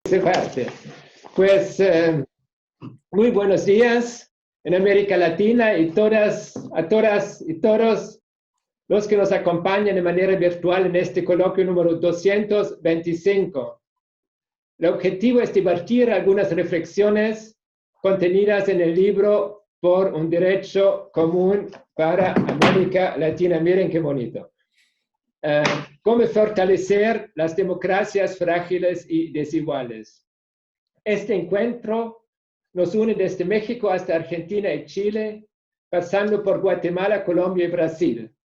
se parte. Pues muy buenos días en América Latina y a todas y todos los que nos acompañan de manera virtual en este coloquio número 225. El objetivo es divertir algunas reflexiones contenidas en el libro Por un derecho común para América Latina. Miren qué bonito. Cómo fortalecer las democracias frágiles y desiguales. Este encuentro nos une desde México hasta Argentina y Chile, pasando por Guatemala, Colombia y Brasil,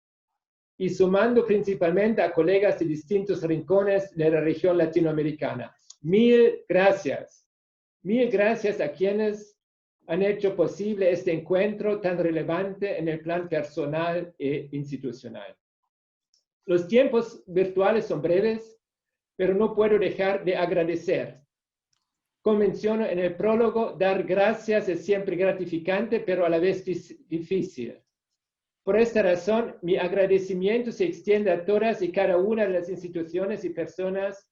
y sumando principalmente a colegas de distintos rincones de la región latinoamericana. Mil gracias. Mil gracias a quienes han hecho posible este encuentro tan relevante en el plan personal e institucional. Los tiempos virtuales son breves, pero no puedo dejar de agradecer. Como menciono en el prólogo, dar gracias es siempre gratificante, pero a la vez difícil. Por esta razón, mi agradecimiento se extiende a todas y cada una de las instituciones y personas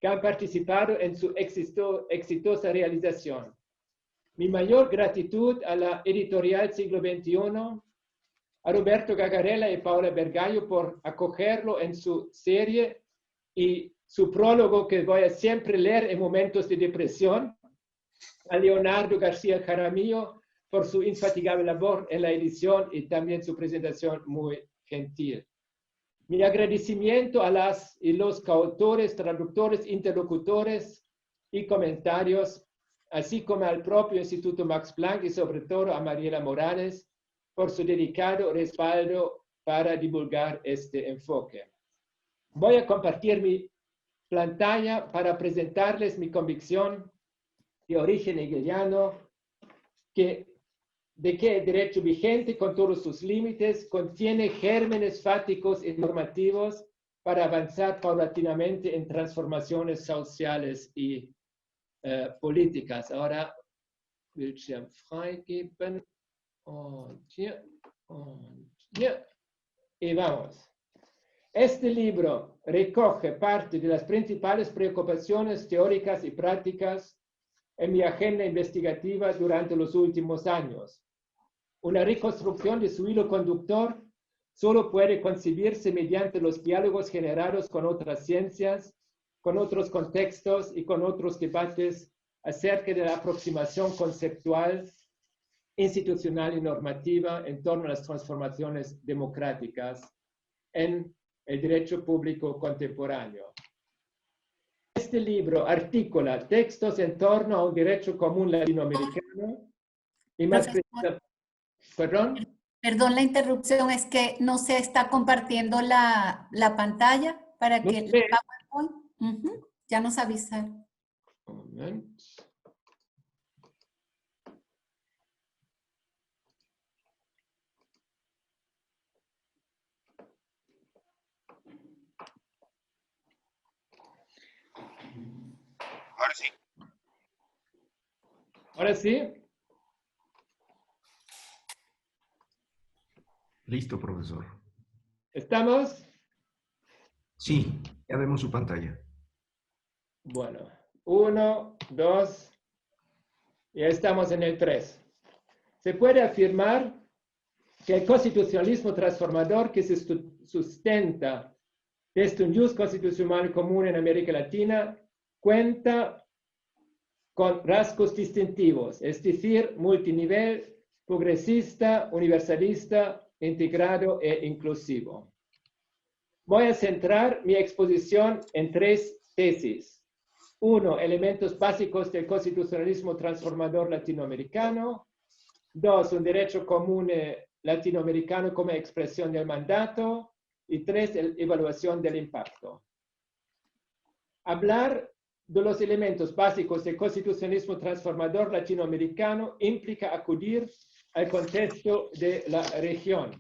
que han participado en su exitosa realización. Mi mayor gratitud a la editorial Siglo XXI, a Roberto Gagarella y Paola Bergallo por acogerlo en su serie y su prólogo que voy a siempre leer en momentos de depresión, a Leonardo García Jaramillo por su infatigable labor en la edición y también su presentación muy gentil. Mi agradecimiento a las y los coautores, traductores, interlocutores y comentarios, así como al propio Instituto Max Planck y sobre todo a Mariela Morales por su dedicado respaldo para divulgar este enfoque. Voy a compartir mi pantalla para presentarles mi convicción de origen hegeliano de que el derecho vigente, con todos sus límites, contiene gérmenes fáticos y normativos para avanzar paulatinamente en transformaciones sociales y políticas. Ahora, Bildschirm freigeben. Und hier. Y vamos. Este libro recoge parte de las principales preocupaciones teóricas y prácticas en mi agenda investigativa durante los últimos años. Una reconstrucción de su hilo conductor solo puede concebirse mediante los diálogos generados con otras ciencias, con otros contextos y con otros debates acerca de la aproximación conceptual, institucional y normativa en torno a las transformaciones democráticas en el derecho público contemporáneo. Este libro articula textos en torno a un derecho común latinoamericano y más precisamente... ¿Perdón? Perdón la interrupción, es que no se está compartiendo la pantalla para que el PowerPoint, ya nos avisaron. Un momento. Ahora sí. Ahora sí. Listo, profesor. ¿Estamos? Sí, ya vemos su pantalla. Bueno, 1, 2, ya estamos en el 3. Se puede afirmar que el constitucionalismo transformador que se sustenta desde un jus constitucional común en América Latina cuenta con rasgos distintivos, es decir, multinivel, progresista, universalista, integrado e inclusivo. Voy a centrar mi exposición en 3 tesis. 1. Elementos básicos del constitucionalismo transformador latinoamericano. 2. Un derecho común latinoamericano como expresión del mandato. Y 3. Evaluación del impacto. Hablar de los elementos básicos del constitucionalismo transformador latinoamericano implica acudir al contexto de la región.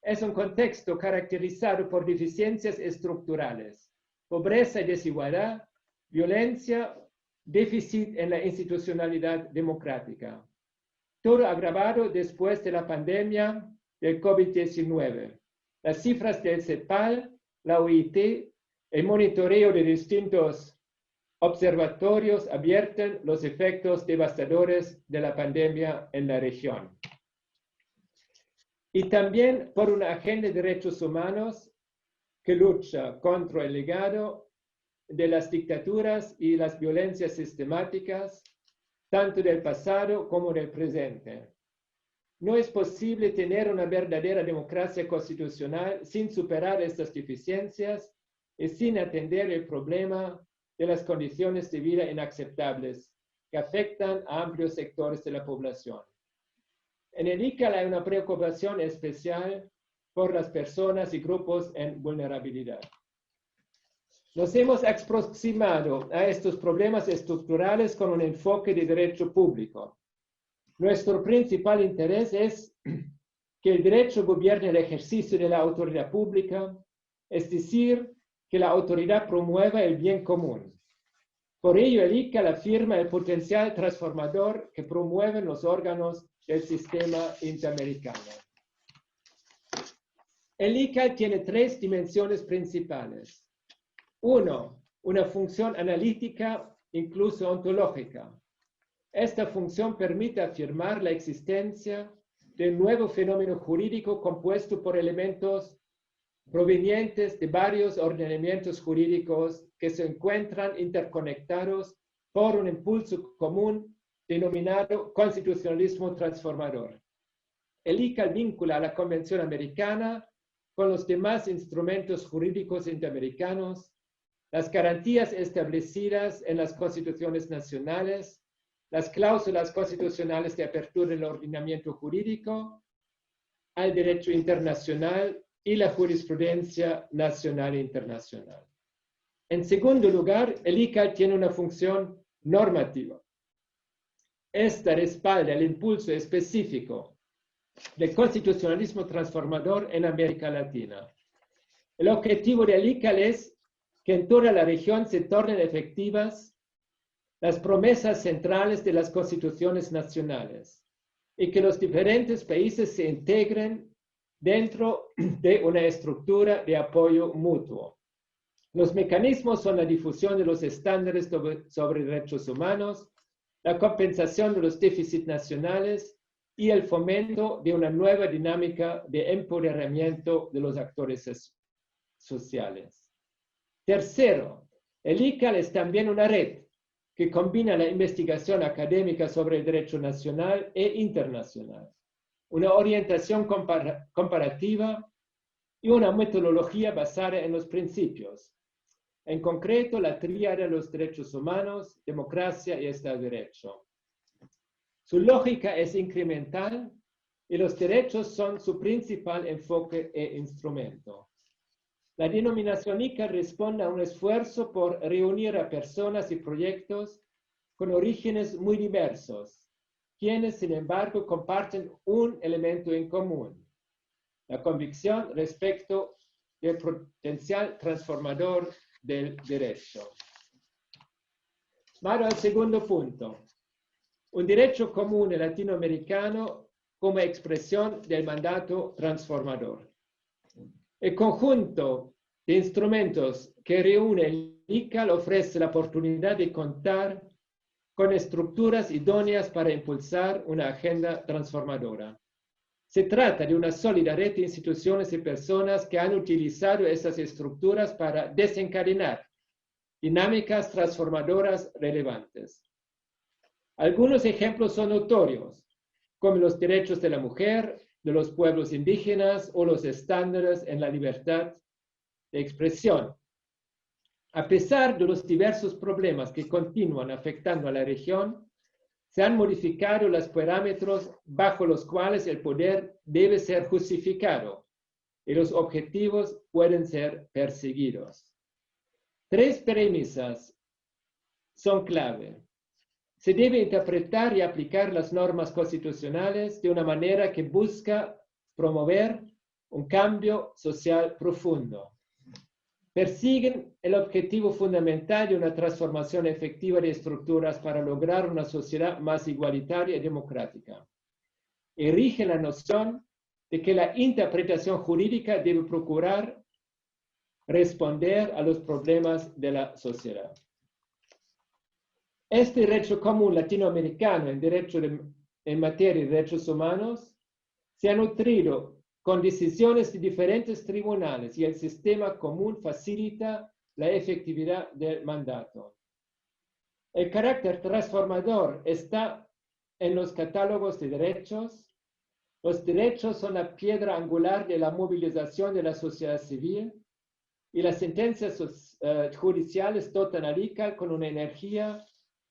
Es un contexto caracterizado por deficiencias estructurales, pobreza y desigualdad, violencia, déficit en la institucionalidad democrática. Todo agravado después de la pandemia del COVID-19. Las cifras del CEPAL, la OIT, el monitoreo de distintos observatorios advierten los efectos devastadores de la pandemia en la región. Y también por una agenda de derechos humanos que lucha contra el legado de las dictaduras y las violencias sistemáticas, tanto del pasado como del presente. No es posible tener una verdadera democracia constitucional sin superar estas deficiencias y sin atender el problema de las condiciones de vida inaceptables que afectan a amplios sectores de la población. En el ICAL hay una preocupación especial por las personas y grupos en vulnerabilidad. Nos hemos aproximado a estos problemas estructurales con un enfoque de derecho público. Nuestro principal interés es que el derecho gobierne el ejercicio de la autoridad pública, es decir, que la autoridad promueva el bien común. Por ello, el ICAL afirma el potencial transformador que promueven los órganos del sistema interamericano. El ICAL tiene tres dimensiones principales. Uno, una función analítica, incluso ontológica. Esta función permite afirmar la existencia de un nuevo fenómeno jurídico compuesto por elementos provenientes de varios ordenamientos jurídicos que se encuentran interconectados por un impulso común denominado constitucionalismo transformador. El ICAL vincula a la Convención Americana con los demás instrumentos jurídicos interamericanos, las garantías establecidas en las constituciones nacionales, las cláusulas constitucionales de apertura del ordenamiento jurídico, al derecho internacional y la jurisprudencia nacional e internacional. En segundo lugar, el ICAL tiene una función normativa. Esta respalda el impulso específico del constitucionalismo transformador en América Latina. El objetivo del ICAL es que en toda la región se tornen efectivas las promesas centrales de las constituciones nacionales y que los diferentes países se integren dentro de una estructura de apoyo mutuo. Los mecanismos son la difusión de los estándares sobre derechos humanos, la compensación de los déficits nacionales y el fomento de una nueva dinámica de empoderamiento de los actores sociales. Tercero, el ICAL es también una red que combina la investigación académica sobre el derecho nacional e internacional, una orientación comparativa y una metodología basada en los principios, en concreto la tríada de los derechos humanos, democracia y Estado de Derecho. Su lógica es incremental y los derechos son su principal enfoque e instrumento. La denominación ICAL responde a un esfuerzo por reunir a personas y proyectos con orígenes muy diversos, quienes, sin embargo, comparten un elemento en común: la convicción respecto del potencial transformador del derecho. Vado al segundo punto. Un derecho común latinoamericano como expresión del mandato transformador. El conjunto de instrumentos que reúne el ICAL ofrece la oportunidad de contar con estructuras idóneas para impulsar una agenda transformadora. Se trata de una sólida red de instituciones y personas que han utilizado esas estructuras para desencadenar dinámicas transformadoras relevantes. Algunos ejemplos son notorios, como los derechos de la mujer, de los pueblos indígenas o los estándares en la libertad de expresión. A pesar de los diversos problemas que continúan afectando a la región, se han modificado los parámetros bajo los cuales el poder debe ser justificado y los objetivos pueden ser perseguidos. Tres premisas son clave. Se debe interpretar y aplicar las normas constitucionales de una manera que busca promover un cambio social profundo. Persiguen el objetivo fundamental de una transformación efectiva de estructuras para lograr una sociedad más igualitaria y democrática. Y rige la noción de que la interpretación jurídica debe procurar responder a los problemas de la sociedad. Este derecho común latinoamericano en materia de derechos humanos se ha nutrido con decisiones de diferentes tribunales y el sistema común facilita la efectividad del mandato. El carácter transformador está en los catálogos de derechos. Los derechos son la piedra angular de la movilización de la sociedad civil y las sentencias judiciales dotan a RICA con una energía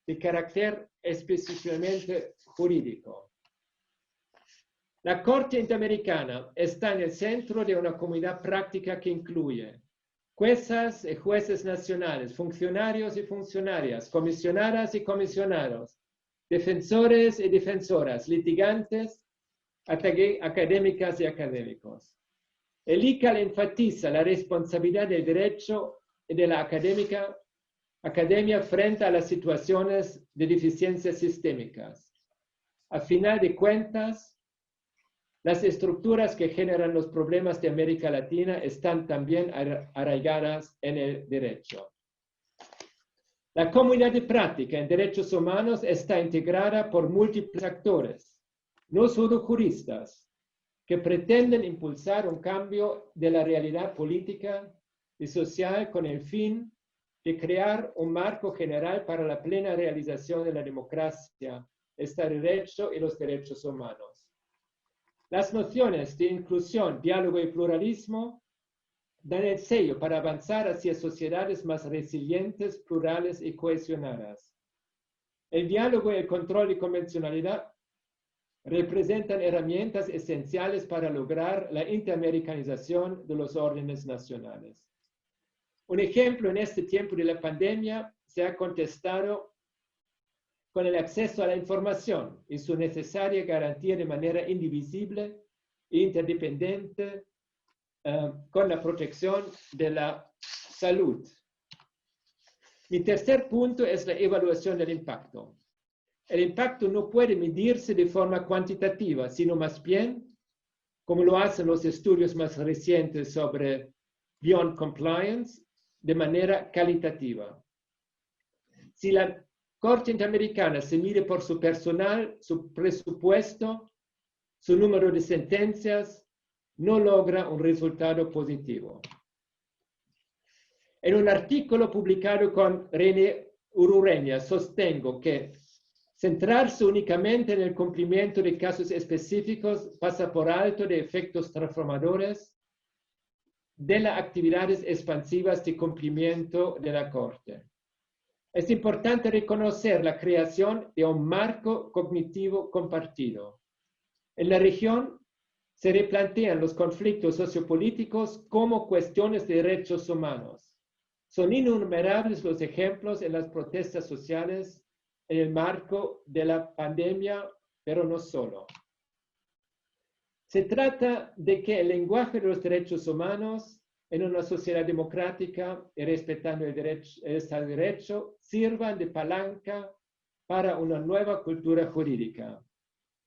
de carácter específicamente jurídico. La Corte Interamericana está en el centro de una comunidad práctica que incluye juezas y jueces nacionales, funcionarios y funcionarias, comisionadas y comisionados, defensores y defensoras, litigantes, académicas y académicos. El ICAL enfatiza la responsabilidad del derecho y de la academia frente a las situaciones de deficiencias sistémicas. A final de cuentas, las estructuras que generan los problemas de América Latina están también arraigadas en el derecho. La comunidad de práctica en derechos humanos está integrada por múltiples actores, no solo juristas, que pretenden impulsar un cambio de la realidad política y social con el fin de crear un marco general para la plena realización de la democracia, Estado de Derecho y los derechos humanos. Las nociones de inclusión, diálogo y pluralismo dan el sello para avanzar hacia sociedades más resilientes, plurales y cohesionadas. El diálogo y el control de convencionalidad representan herramientas esenciales para lograr la interamericanización de los órdenes nacionales. Un ejemplo en este tiempo de la pandemia se ha contestado con el acceso a la información y su necesaria garantía de manera indivisible e interdependiente con la protección de la salud. Mi tercer punto es la evaluación del impacto. El impacto no puede medirse de forma cuantitativa, sino más bien, como lo hacen los estudios más recientes sobre Beyond Compliance, de manera calitativa. Si la Corte Interamericana se mide por su personal, su presupuesto, su número de sentencias, no logra un resultado positivo. En un artículo publicado con René Urureña, sostengo que centrarse únicamente en el cumplimiento de casos específicos pasa por alto de efectos transformadores de las actividades expansivas de cumplimiento de la Corte. Es importante reconocer la creación de un marco cognitivo compartido. En la región se replantean los conflictos sociopolíticos como cuestiones de derechos humanos. Son innumerables los ejemplos en las protestas sociales en el marco de la pandemia, pero no solo. Se trata de que el lenguaje de los derechos humanos en una sociedad democrática y respetando el Estado de Derecho sirvan de palanca para una nueva cultura jurídica,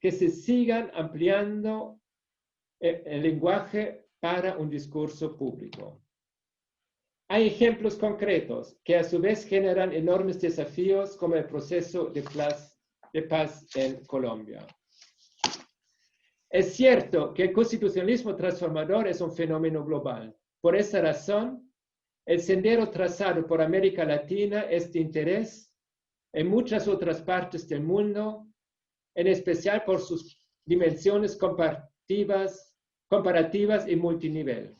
que se sigan ampliando el lenguaje para un discurso público. Hay ejemplos concretos que a su vez generan enormes desafíos como el proceso de paz en Colombia. Es cierto que el constitucionalismo transformador es un fenómeno global. Por esa razón, el sendero trazado por América Latina es de interés en muchas otras partes del mundo, en especial por sus dimensiones comparativas y multinivel.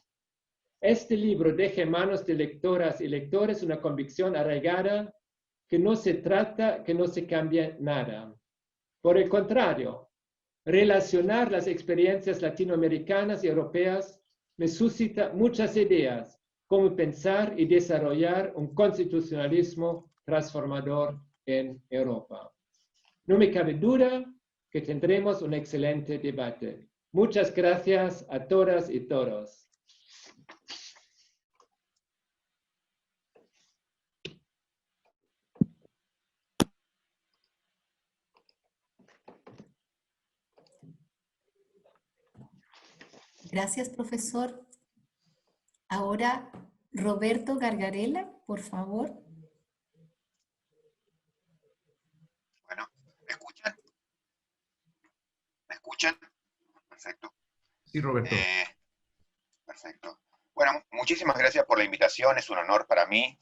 Este libro deja en manos de lectoras y lectores una convicción arraigada que no se trata que no se cambie nada. Por el contrario, relacionar las experiencias latinoamericanas y europeas me suscita muchas ideas cómo pensar y desarrollar un constitucionalismo transformador en Europa. No me cabe duda que tendremos un excelente debate. Muchas gracias a todas y todos. Gracias, profesor. Ahora, Roberto Gargarella, por favor. Sí, Roberto. Perfecto. Bueno, muchísimas gracias por la invitación, es un honor para mí.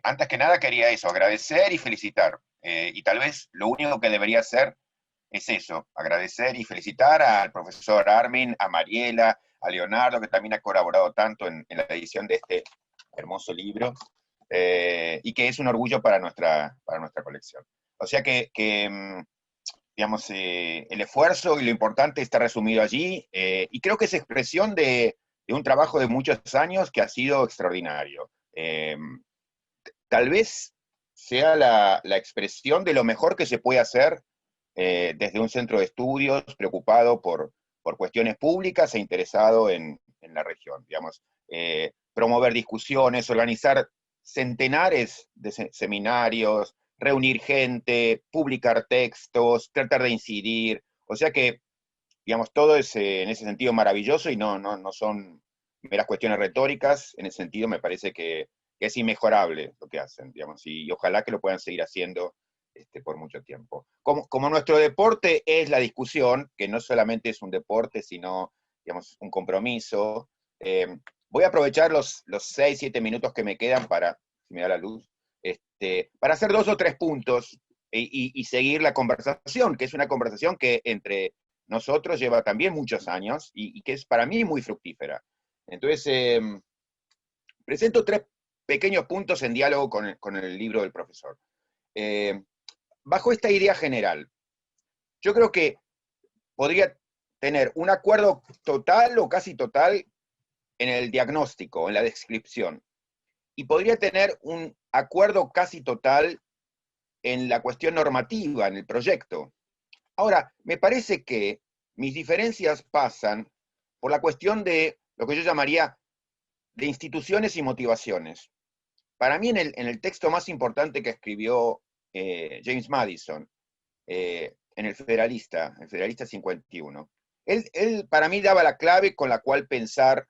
Antes que nada quería eso, agradecer y felicitar. Y tal vez lo único que debería hacer es eso, agradecer y felicitar al profesor Armin, a Mariela, a Leonardo, que también ha colaborado tanto en la edición de este hermoso libro, y que es un orgullo para nuestra colección. O sea digamos, el esfuerzo y lo importante está resumido allí, y creo que es expresión de un trabajo de muchos años que ha sido extraordinario. Tal vez sea la expresión de lo mejor que se puede hacer desde un centro de estudios preocupado por cuestiones públicas e interesado en la región, digamos, promover discusiones, organizar centenares de seminarios, reunir gente, publicar textos, tratar de incidir, o sea que, digamos, todo es en ese sentido maravilloso y no son meras cuestiones retóricas, en ese sentido me parece que es inmejorable lo que hacen, digamos, y ojalá que lo puedan seguir haciendo por mucho tiempo. Como nuestro deporte es la discusión, que no solamente es un deporte, sino, digamos, un compromiso, voy a aprovechar los 6, 7 minutos que me quedan para, si me da la luz, para hacer 2 o 3 puntos y seguir la conversación, que es una conversación que entre nosotros lleva también muchos años y que es para mí muy fructífera. Entonces, presento 3 pequeños puntos en diálogo con el libro del profesor. Bajo esta idea general, yo creo que podría tener un acuerdo total o casi total en el diagnóstico, en la descripción, y podría tener un acuerdo casi total en la cuestión normativa, en el proyecto. Ahora, me parece que mis diferencias pasan por la cuestión de lo que yo llamaría de instituciones y motivaciones. Para mí, en el texto más importante que escribió James Madison, en el Federalista 51, él para mí daba la clave con la cual pensar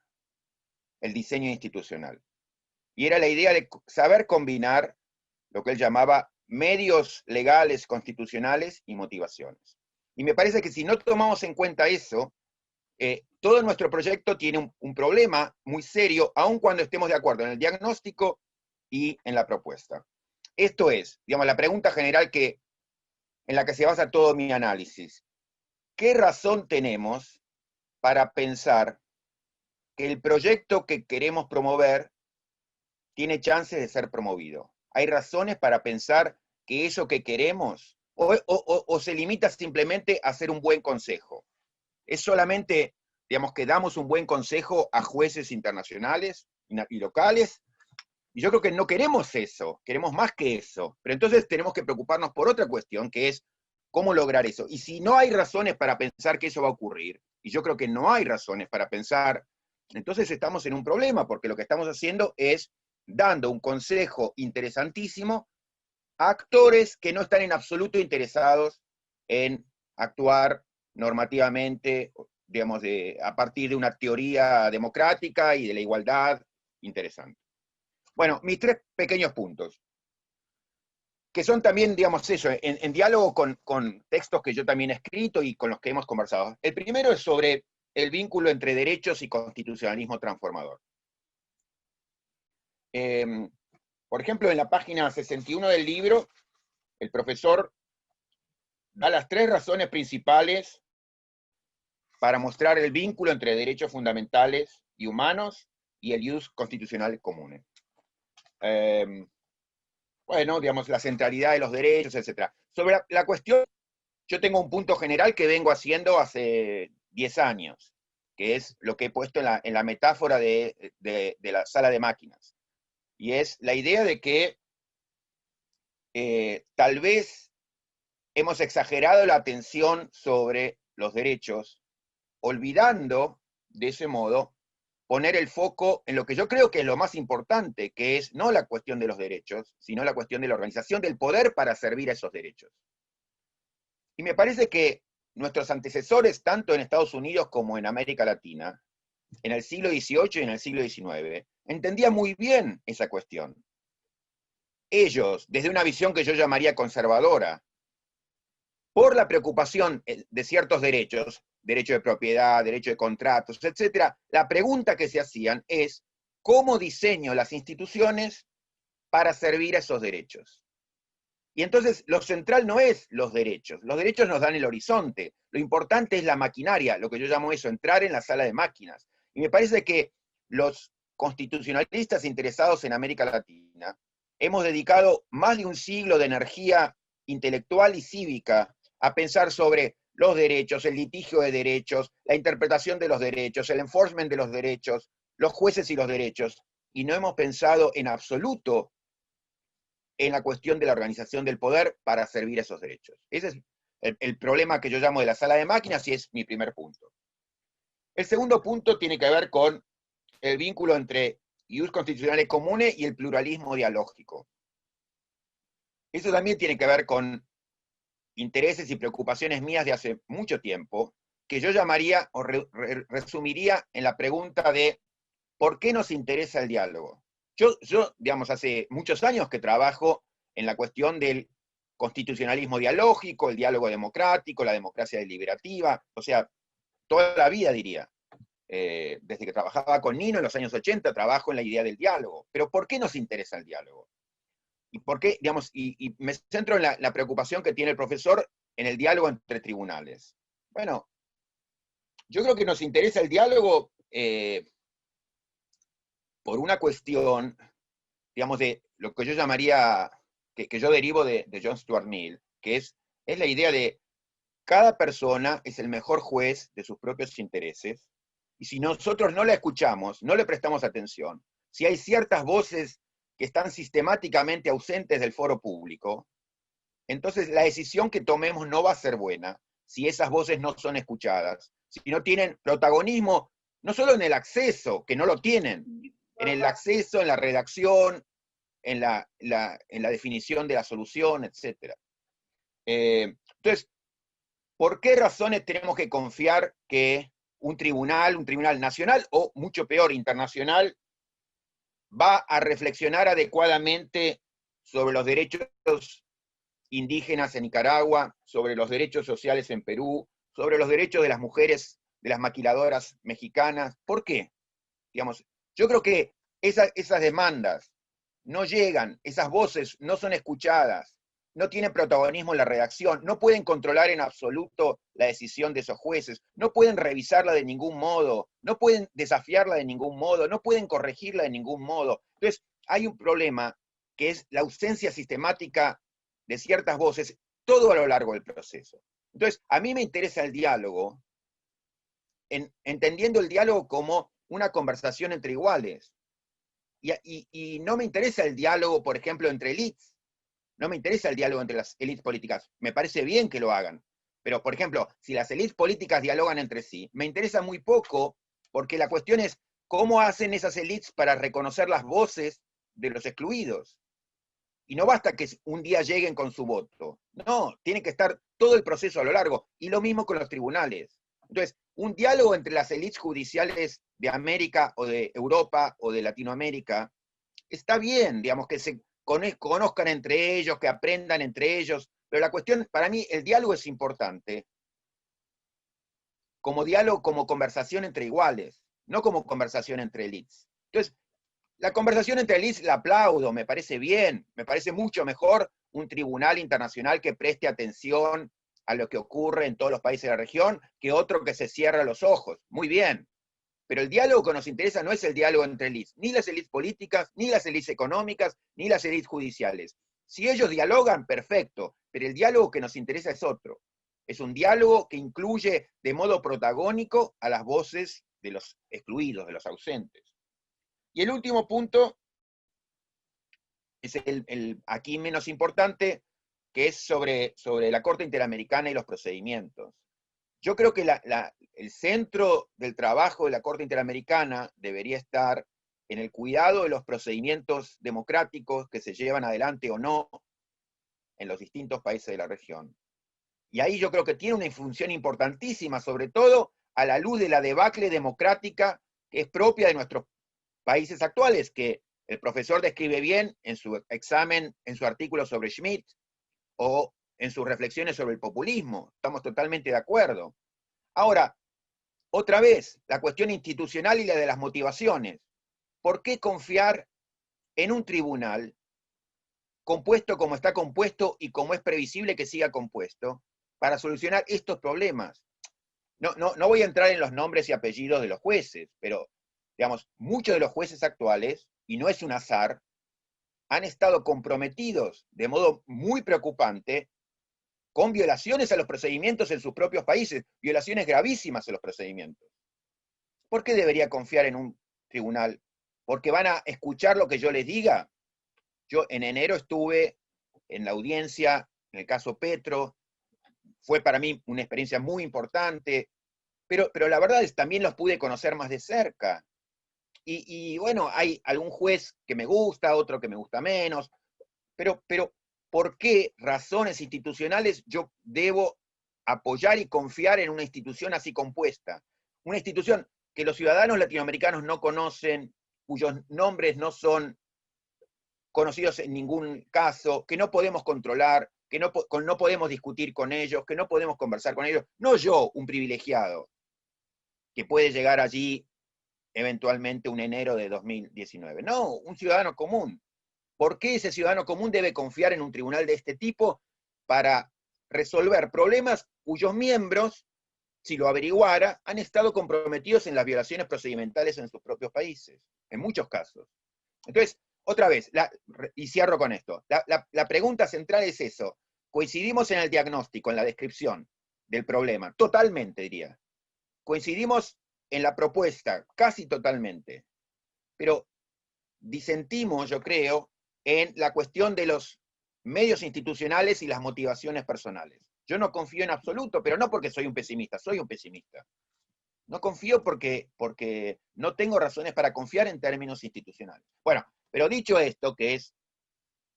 el diseño institucional. Y era la idea de saber combinar lo que él llamaba medios legales, constitucionales y motivaciones. Y me parece que si no tomamos en cuenta eso, todo nuestro proyecto tiene un problema muy serio, aun cuando estemos de acuerdo en el diagnóstico y en la propuesta. Esto es, digamos, la pregunta general en la que se basa todo mi análisis. ¿Qué razón tenemos para pensar que el proyecto que queremos promover tiene chances de ser promovido? ¿Hay razones para pensar que eso que queremos o se limita simplemente a hacer un buen consejo? ¿Es solamente, digamos, que damos un buen consejo a jueces internacionales y locales? Y yo creo que no queremos eso, queremos más que eso. Pero entonces tenemos que preocuparnos por otra cuestión, que es cómo lograr eso. Y si no hay razones para pensar que eso va a ocurrir, y yo creo que no hay razones para pensar, entonces estamos en un problema, porque lo que estamos haciendo es dando un consejo interesantísimo a actores que no están en absoluto interesados en actuar normativamente, digamos, a partir de una teoría democrática y de la igualdad interesante. Bueno, mis 3 pequeños puntos, que son también, digamos, eso, en diálogo con textos que yo también he escrito y con los que hemos conversado. El primero es sobre el vínculo entre derechos y constitucionalismo transformador. Por ejemplo, en la página 61 del libro, el profesor da las 3 razones principales para mostrar el vínculo entre derechos fundamentales y humanos y el ius constitucional común. Bueno, digamos, la centralidad de los derechos, etc. Sobre la cuestión, yo tengo un punto general que vengo haciendo hace 10 años, que es lo que he puesto en la metáfora de la sala de máquinas. Y es la idea de que tal vez hemos exagerado la atención sobre los derechos, olvidando, de ese modo, poner el foco en lo que yo creo que es lo más importante, que es no la cuestión de los derechos, sino la cuestión de la organización del poder para servir a esos derechos. Y me parece que nuestros antecesores, tanto en Estados Unidos como en América Latina, en el siglo XVIII y en el siglo XIX, entendían muy bien esa cuestión. Ellos, desde una visión que yo llamaría conservadora, por la preocupación de ciertos derechos, derecho de propiedad, derecho de contratos, etc., la pregunta que se hacían es, ¿cómo diseño las instituciones para servir a esos derechos? Y entonces lo central no es los derechos nos dan el horizonte, lo importante es la maquinaria, lo que yo llamo eso, entrar en la sala de máquinas. Y me parece que los constitucionalistas interesados en América Latina hemos dedicado más de un siglo de energía intelectual y cívica a pensar sobre los derechos, el litigio de derechos, la interpretación de los derechos, el enforcement de los derechos, los jueces y los derechos, y no hemos pensado en absoluto en la cuestión de la organización del poder para servir a esos derechos. Ese es el problema que yo llamo de la sala de máquinas y es mi primer punto. El segundo punto tiene que ver con el vínculo entre ius constitucionales comunes y el pluralismo dialógico. Eso también tiene que ver con intereses y preocupaciones mías de hace mucho tiempo, que yo llamaría o resumiría en la pregunta de ¿por qué nos interesa el diálogo? Yo, digamos, hace muchos años que trabajo en la cuestión del constitucionalismo dialógico, el diálogo democrático, la democracia deliberativa, o sea, toda la vida diría. Desde que trabajaba con Nino en los años 80, trabajo en la idea del diálogo. Pero ¿por qué nos interesa el diálogo? ¿Y por qué, digamos, y me centro en la preocupación que tiene el profesor en el diálogo entre tribunales? Bueno, yo creo que nos interesa el diálogo por una cuestión, digamos, de lo que yo llamaría, que yo derivo de John Stuart Mill, que es la idea de cada persona es el mejor juez de sus propios intereses, y si nosotros no la escuchamos, no le prestamos atención, si hay ciertas voces que están sistemáticamente ausentes del foro público, entonces la decisión que tomemos no va a ser buena si esas voces no son escuchadas, si no tienen protagonismo, no solo en el acceso, que no lo tienen, en el acceso, en la redacción, en la definición de la solución, etc. Entonces, ¿por qué razones tenemos que confiar que un tribunal nacional, o mucho peor, internacional, va a reflexionar adecuadamente sobre los derechos indígenas en Nicaragua, sobre los derechos sociales en Perú, sobre los derechos de las mujeres, de las maquiladoras mexicanas? ¿Por qué? Digamos, yo creo que esas demandas no llegan, esas voces no son escuchadas, no tienen protagonismo en la redacción, no pueden controlar en absoluto la decisión de esos jueces, no pueden revisarla de ningún modo, no pueden desafiarla de ningún modo, no pueden corregirla de ningún modo. Entonces, hay un problema que es la ausencia sistemática de ciertas voces todo a lo largo del proceso. Entonces, a mí me interesa el diálogo, entendiendo el diálogo como una conversación entre iguales. Y no me interesa el diálogo, por ejemplo, entre élites. No me interesa el diálogo entre las élites políticas. Me parece bien que lo hagan. Pero, por ejemplo, si las élites políticas dialogan entre sí, me interesa muy poco, porque la cuestión es cómo hacen esas élites para reconocer las voces de los excluidos. Y no basta que un día lleguen con su voto. No, tiene que estar todo el proceso a lo largo. Y lo mismo con los tribunales. Entonces, un diálogo entre las élites judiciales de América o de Europa o de Latinoamérica está bien, digamos, que se conozcan entre ellos, que aprendan entre ellos, pero la cuestión, para mí, el diálogo es importante como diálogo, como conversación entre iguales, no como conversación entre élites. Entonces, la conversación entre élites la aplaudo, me parece bien, me parece mucho mejor un tribunal internacional que preste atención a lo que ocurre en todos los países de la región, que otro que se cierra los ojos. Muy bien. Pero el diálogo que nos interesa no es el diálogo entre élites, ni las élites políticas, ni las élites económicas, ni las élites judiciales. Si ellos dialogan, perfecto, pero el diálogo que nos interesa es otro. Es un diálogo que incluye de modo protagónico a las voces de los excluidos, de los ausentes. Y el último punto es el aquí menos importante, que es sobre la Corte Interamericana y los procedimientos. Yo creo que el centro del trabajo de la Corte Interamericana debería estar en el cuidado de los procedimientos democráticos que se llevan adelante o no en los distintos países de la región. Y ahí yo creo que tiene una función importantísima, sobre todo a la luz de la debacle democrática que es propia de nuestros países actuales, que el profesor describe bien en su examen, en su artículo sobre Schmitt, o en sus reflexiones sobre el populismo. Estamos totalmente de acuerdo. Ahora, Otra vez, la cuestión institucional y la de las motivaciones. ¿Por qué confiar en un tribunal compuesto como está compuesto y como es previsible que siga compuesto para solucionar estos problemas? No voy a entrar en los nombres y apellidos de los jueces, pero, digamos, muchos de los jueces actuales, y no es un azar, han estado comprometidos de modo muy preocupante con violaciones a los procedimientos en sus propios países, violaciones gravísimas a los procedimientos. ¿Por qué debería confiar en un tribunal? ¿Porque van a escuchar lo que yo les diga? Yo en enero estuve en la audiencia, en el caso Petro, fue para mí una experiencia muy importante, pero la verdad es que también los pude conocer más de cerca. Y bueno, hay algún juez que me gusta, otro que me gusta menos, pero ¿por qué razones institucionales yo debo apoyar y confiar en una institución así compuesta? Una institución que los ciudadanos latinoamericanos no conocen, cuyos nombres no son conocidos en ningún caso, que no podemos controlar, que no podemos discutir con ellos, que no podemos conversar con ellos. No yo, un privilegiado, que puede llegar allí eventualmente un enero de 2019. No, un ciudadano común. ¿Por qué ese ciudadano común debe confiar en un tribunal de este tipo para resolver problemas cuyos miembros, si lo averiguara, han estado comprometidos en las violaciones procedimentales en sus propios países? En muchos casos. Entonces, otra vez, y cierro con esto, la pregunta central es eso. ¿Coincidimos en el diagnóstico, en la descripción del problema? Totalmente, diría. Coincidimos en la propuesta, casi totalmente. Pero disentimos, yo creo, en la cuestión de los medios institucionales y las motivaciones personales. Yo no confío en absoluto, pero no porque soy un pesimista, soy un pesimista. No confío porque no tengo razones para confiar en términos institucionales. Bueno, pero dicho esto, que es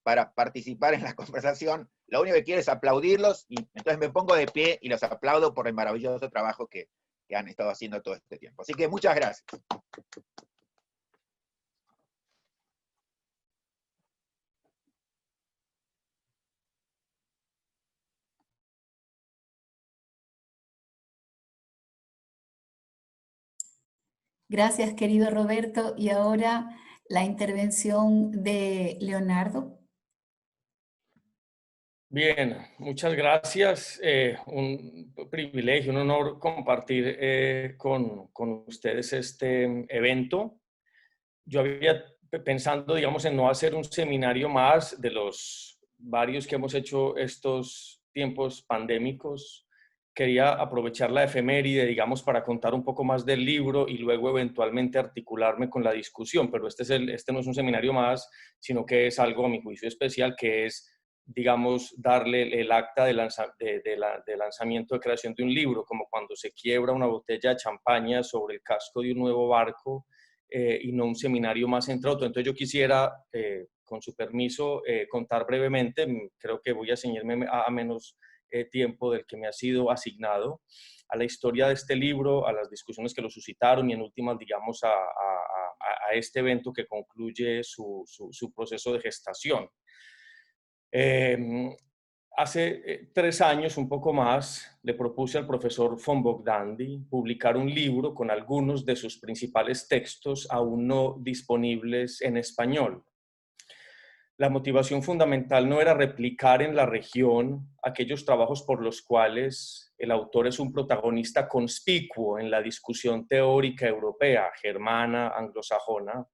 para participar en la conversación, lo único que quiero es aplaudirlos, y entonces me pongo de pie y los aplaudo por el maravilloso trabajo que han estado haciendo todo este tiempo. Así que muchas gracias. Gracias, querido Roberto. Y ahora la intervención de Leonardo. Bien, muchas gracias. Un privilegio, un honor compartir con ustedes este evento. Yo había pensando, digamos, en no hacer un seminario más de los varios que hemos hecho estos tiempos pandémicos. Quería aprovechar la efeméride, digamos, para contar un poco más del libro y luego eventualmente articularme con la discusión, pero este no es un seminario más, sino que es algo, a mi juicio, especial, que es, digamos, darle el acta de lanzamiento de creación de un libro, como cuando se quiebra una botella de champaña sobre el casco de un nuevo barco, y no un seminario más entre otros. Entonces yo quisiera, con su permiso, contar brevemente, creo que voy a ceñirme a menos tiempo del que me ha sido asignado, a la historia de este libro, a las discusiones que lo suscitaron y en últimas, digamos, a este evento que concluye su proceso de gestación. Hace 3 años, un poco más, le propuse al profesor von Bogdandy publicar un libro con algunos de sus principales textos aún no disponibles en español. La motivación fundamental no era replicar en la región aquellos trabajos por los cuales el autor es un protagonista conspicuo en la discusión teórica europea, germana, anglosajona,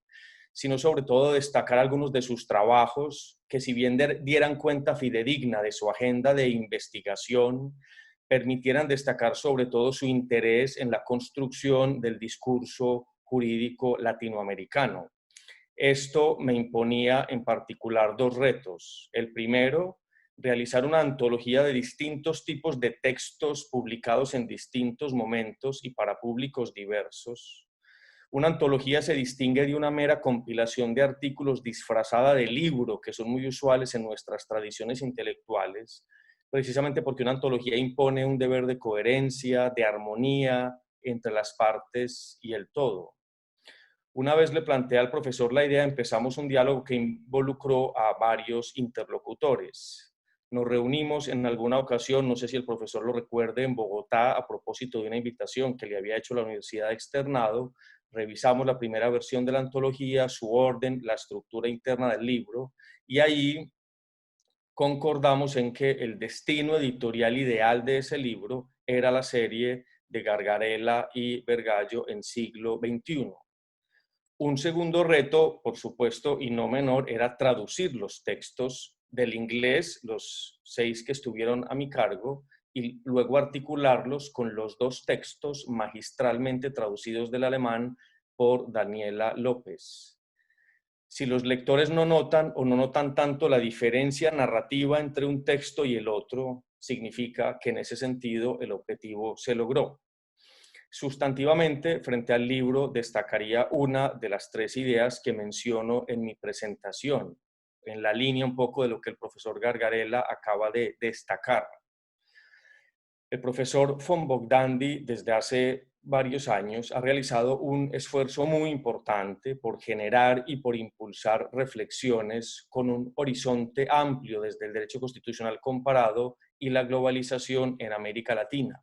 sino sobre todo destacar algunos de sus trabajos que, si bien dieran cuenta fidedigna de su agenda de investigación, permitieran destacar sobre todo su interés en la construcción del discurso jurídico latinoamericano. Esto me imponía en particular 2 retos. El primero, realizar una antología de distintos tipos de textos publicados en distintos momentos y para públicos diversos. Una antología se distingue de una mera compilación de artículos disfrazada de libro, que son muy usuales en nuestras tradiciones intelectuales, precisamente porque una antología impone un deber de coherencia, de armonía entre las partes y el todo. Una vez le planteé al profesor la idea, empezamos un diálogo que involucró a varios interlocutores. Nos reunimos en alguna ocasión, no sé si el profesor lo recuerde, en Bogotá a propósito de una invitación que le había hecho la Universidad de Externado. Revisamos la primera versión de la antología, su orden, la estructura interna del libro, y ahí concordamos en que el destino editorial ideal de ese libro era la serie de Gargarella y Vergallo en siglo XXI. Un segundo reto, por supuesto, y no menor, era traducir los textos del inglés, los 6 que estuvieron a mi cargo, y luego articularlos con los 2 textos magistralmente traducidos del alemán por Daniela López. Si los lectores no notan o no notan tanto la diferencia narrativa entre un texto y el otro, significa que en ese sentido el objetivo se logró. Sustantivamente, frente al libro, destacaría una de las 3 ideas que menciono en mi presentación, en la línea un poco de lo que el profesor Gargarella acaba de destacar. El profesor von Bogdandy, desde hace varios años, ha realizado un esfuerzo muy importante por generar y por impulsar reflexiones con un horizonte amplio desde el derecho constitucional comparado y la globalización en América Latina,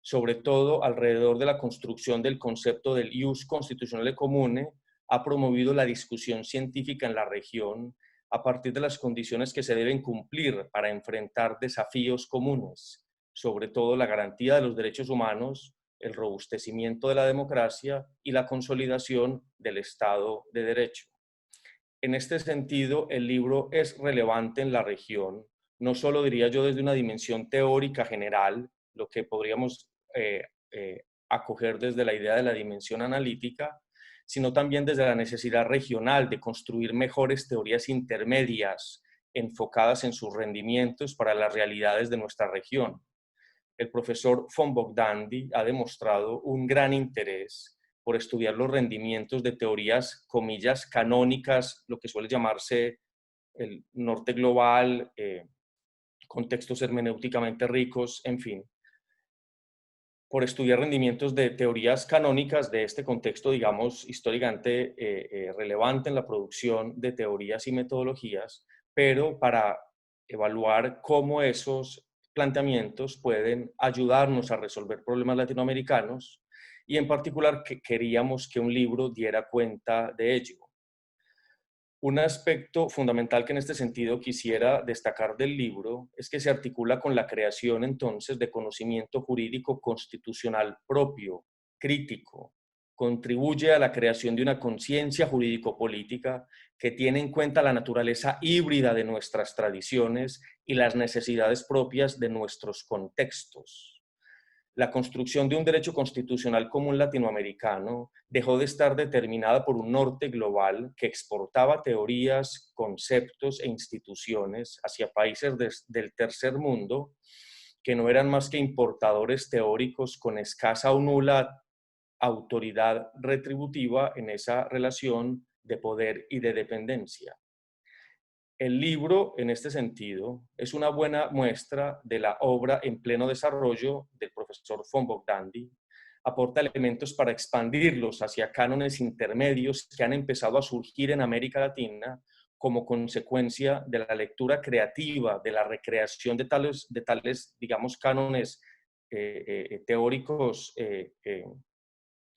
sobre todo alrededor de la construcción del concepto del ius constitutionale comune. Ha promovido la discusión científica en la región a partir de las condiciones que se deben cumplir para enfrentar desafíos comunes, sobre todo la garantía de los derechos humanos, el robustecimiento de la democracia y la consolidación del Estado de Derecho. En este sentido, el libro es relevante en la región, no solo diría yo desde una dimensión teórica general, lo que podríamos acoger desde la idea de la dimensión analítica, sino también desde la necesidad regional de construir mejores teorías intermedias enfocadas en sus rendimientos para las realidades de nuestra región. El profesor von Bogdandy ha demostrado un gran interés por estudiar los rendimientos de teorías, comillas, canónicas, lo que suele llamarse el norte global, contextos hermenéuticamente ricos, en fin, por estudiar rendimientos de teorías canónicas de este contexto, digamos, históricamente relevante en la producción de teorías y metodologías, pero para evaluar cómo esos planteamientos pueden ayudarnos a resolver problemas latinoamericanos, y en particular que queríamos que un libro diera cuenta de ello. Un aspecto fundamental que en este sentido quisiera destacar del libro es que se articula con la creación entonces de conocimiento jurídico constitucional propio, crítico, contribuye a la creación de una conciencia jurídico-política que tiene en cuenta la naturaleza híbrida de nuestras tradiciones y las necesidades propias de nuestros contextos. La construcción de un derecho constitucional común latinoamericano dejó de estar determinada por un norte global que exportaba teorías, conceptos e instituciones hacia países del tercer mundo que no eran más que importadores teóricos con escasa o nula autoridad retributiva en esa relación de poder y de dependencia. El libro, en este sentido, es una buena muestra de la obra en pleno desarrollo del profesor von Bogdandy. Aporta elementos para expandirlos hacia cánones intermedios que han empezado a surgir en América Latina como consecuencia de la lectura creativa, de la recreación de tales digamos, cánones teóricos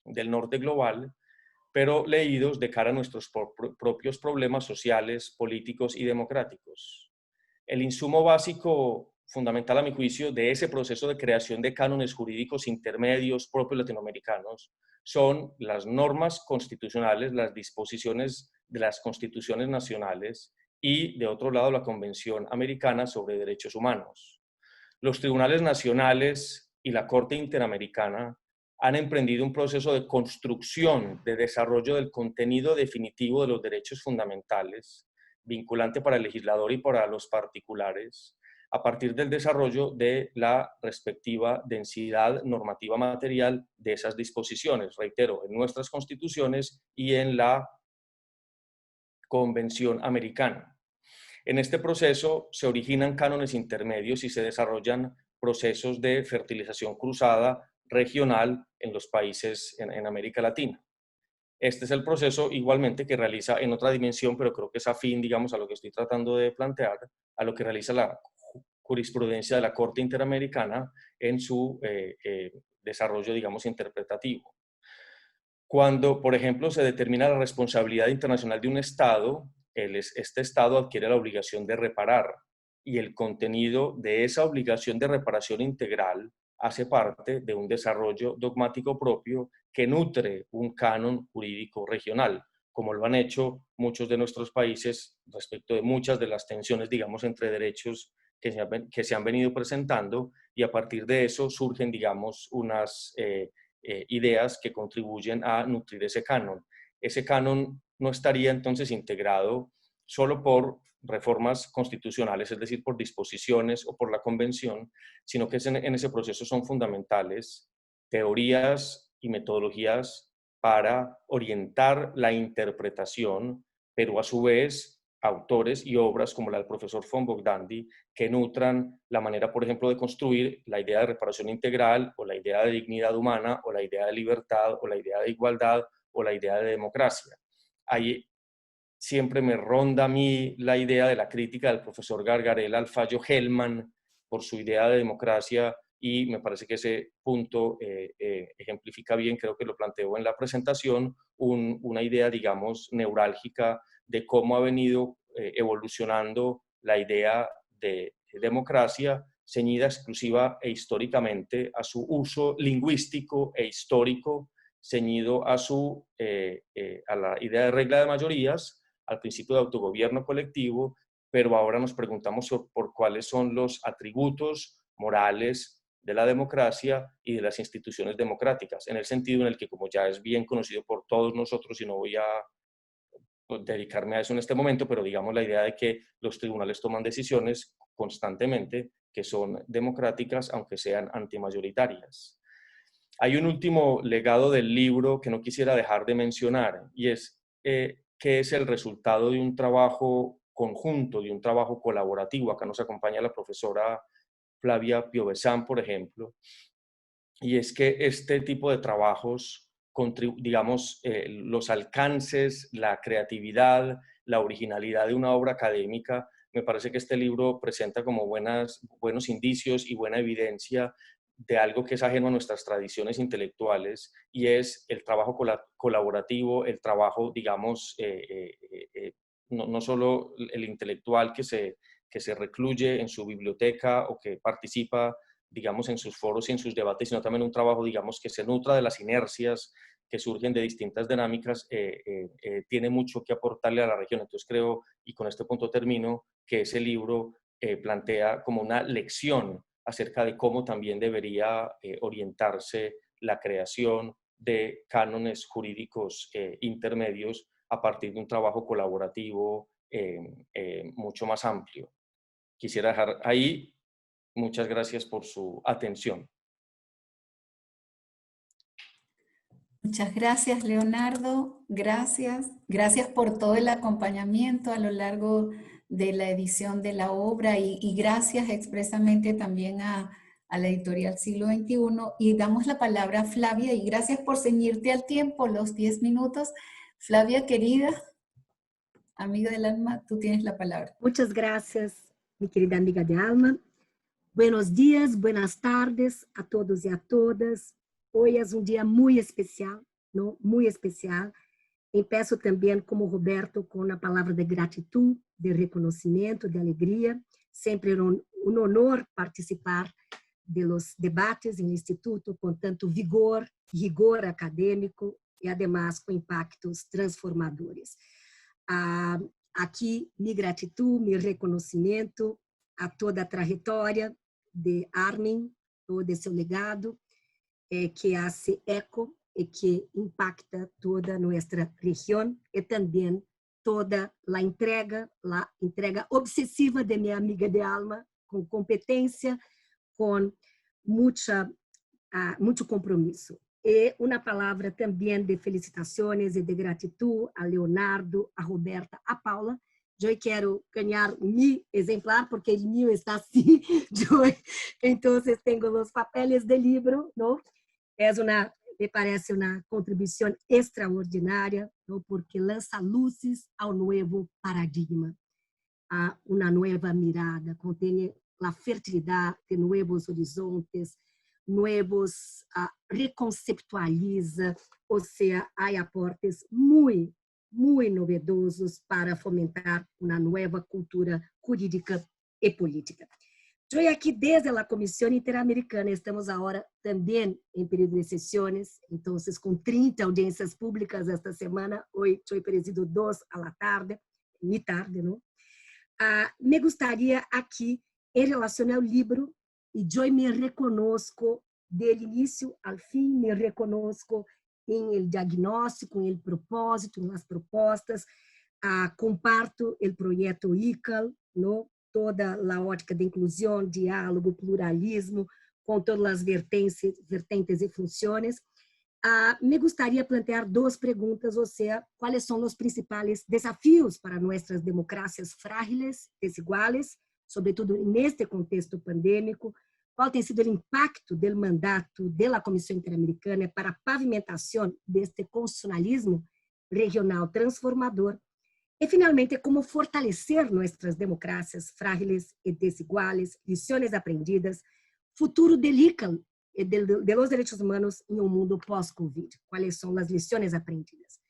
del norte global, pero leídos de cara a nuestros propios problemas sociales, políticos y democráticos. El insumo básico, fundamental a mi juicio, de ese proceso de creación de cánones jurídicos intermedios propios latinoamericanos son las normas constitucionales, las disposiciones de las constituciones nacionales y, de otro lado, la Convención Americana sobre Derechos Humanos. Los tribunales nacionales y la Corte Interamericana han emprendido un proceso de construcción, de desarrollo del contenido definitivo de los derechos fundamentales, vinculante para el legislador y para los particulares, a partir del desarrollo de la respectiva densidad normativa material de esas disposiciones, reitero, en nuestras constituciones y en la Convención Americana. En este proceso se originan cánones intermedios y se desarrollan procesos de fertilización cruzada regional en los países en América Latina. Este es el proceso igualmente que realiza en otra dimensión, pero creo que es afín, digamos, a lo que estoy tratando de plantear, a lo que realiza la jurisprudencia de la Corte Interamericana en su desarrollo, digamos, interpretativo. Cuando, por ejemplo, se determina la responsabilidad internacional de un Estado, este Estado adquiere la obligación de reparar, y el contenido de esa obligación de reparación integral hace parte de un desarrollo dogmático propio que nutre un canon jurídico regional, como lo han hecho muchos de nuestros países respecto de muchas de las tensiones, digamos, entre derechos que se han venido presentando, y a partir de eso surgen, digamos, unas ideas que contribuyen a nutrir ese canon. Ese canon no estaría entonces integrado solo por reformas constitucionales, es decir, por disposiciones o por la convención, sino que en ese proceso son fundamentales teorías y metodologías para orientar la interpretación, pero a su vez autores y obras como la del profesor von Bogdandy que nutran la manera, por ejemplo, de construir la idea de reparación integral, o la idea de dignidad humana, o la idea de libertad, o la idea de igualdad, o la idea de democracia. Ahí siempre me ronda a mí la idea de la crítica del profesor Gargarella al fallo Hellman por su idea de democracia, y me parece que ese punto ejemplifica bien, creo que lo planteó en la presentación, una idea, digamos, neurálgica de cómo ha venido evolucionando la idea de democracia, ceñida exclusiva e históricamente a su uso lingüístico e histórico, ceñido a la idea de regla de mayorías, al principio de autogobierno colectivo, pero ahora nos preguntamos por cuáles son los atributos morales de la democracia y de las instituciones democráticas, en el sentido en el que, como ya es bien conocido por todos nosotros, y no voy a dedicarme a eso en este momento, pero digamos la idea de que los tribunales toman decisiones constantemente que son democráticas, aunque sean antimayoritarias. Hay un último legado del libro que no quisiera dejar de mencionar, y es que es el resultado de un trabajo conjunto, de un trabajo colaborativo. Acá nos acompaña la profesora Flavia Piovesan, por ejemplo, y es que este tipo de trabajos, digamos, los alcances, la creatividad, la originalidad de una obra académica, me parece que este libro presenta como buenos indicios y buena evidencia de algo que es ajeno a nuestras tradiciones intelectuales, y es el trabajo colaborativo, el trabajo, digamos, no solo el intelectual que se recluye en su biblioteca o que participa, digamos, en sus foros y en sus debates, sino también un trabajo, digamos, que se nutra de las inercias que surgen de distintas dinámicas, tiene mucho que aportarle a la región. Entonces creo, y con este punto termino, que ese libro plantea como una lección acerca de cómo también debería orientarse la creación de cánones jurídicos intermedios a partir de un trabajo colaborativo mucho más amplio. Quisiera dejar ahí. Muchas gracias por su atención. Muchas gracias, Leonardo. Gracias. Gracias por todo el acompañamiento a lo largo de la edición de la obra, y gracias expresamente también a la editorial Siglo XXI. Y damos la palabra a Flavia, y gracias por ceñirte al tiempo, los 10 minutos. Flavia, querida, amiga del alma, tú tienes la palabra. Muchas gracias, mi querida amiga de alma. Buenos días, buenas tardes a todos y a todas. Hoy es un día muy especial, ¿no? Muy especial. Empiezo también, como Roberto, con una palabra de gratitud, de reconocimiento, de alegría. Siempre un honor participar de los debates en el instituto con tanto vigor, rigor académico y además con impactos transformadores. Aqui, mi gratitud, mi reconocimiento a toda a trajetória de Armin, todo seu legado, que hace eco e que impacta toda nossa região, e também toda a entrega obsessiva de minha amiga de alma, com competência, com muito compromisso. E uma palavra também de felicitações e de gratidão a Leonardo, a Roberta, a Paula. Eu quero ganhar mi exemplar, porque o meu está assim. Então, tenho os papéis do livro, não? Me parece uma contribuição extraordinária, não? Porque lança luzes ao novo paradigma, a uma nova mirada, contém la fertilidad de nuevos horizontes, nuevos, reconceptualiza, ou seja, há aportes muito novedosos para fomentar uma nova cultura jurídica e política. Eu aqui desde a Comissão Interamericana, estamos agora também em período de sessões, então, com 30 audiências públicas esta semana, hoje eu presido 2 à tarde, mi tarde, não? Me gostaria aqui, em relação ao livro, e eu me reconozco, do início ao fim, me reconozco em el diagnóstico, em el propósito, nas propostas, comparto o projeto ICAL, não? Toda a ótica de inclusão, diálogo, pluralismo, com todas as vertentes e funções. Me gostaria plantear 2 perguntas, ou seja, quais são os principais desafios para nossas democracias frágeis, desiguais, sobretudo neste contexto pandêmico, qual tem sido o impacto do mandato da Comissão Interamericana para a pavimentação deste constitucionalismo regional transformador, e, finalmente, como fortalecer nossas democracias frágeis e desiguais, lições aprendidas, futuro del ICAL e de los direitos humanos em mundo pós-Covid. Quais são as lições aprendidas?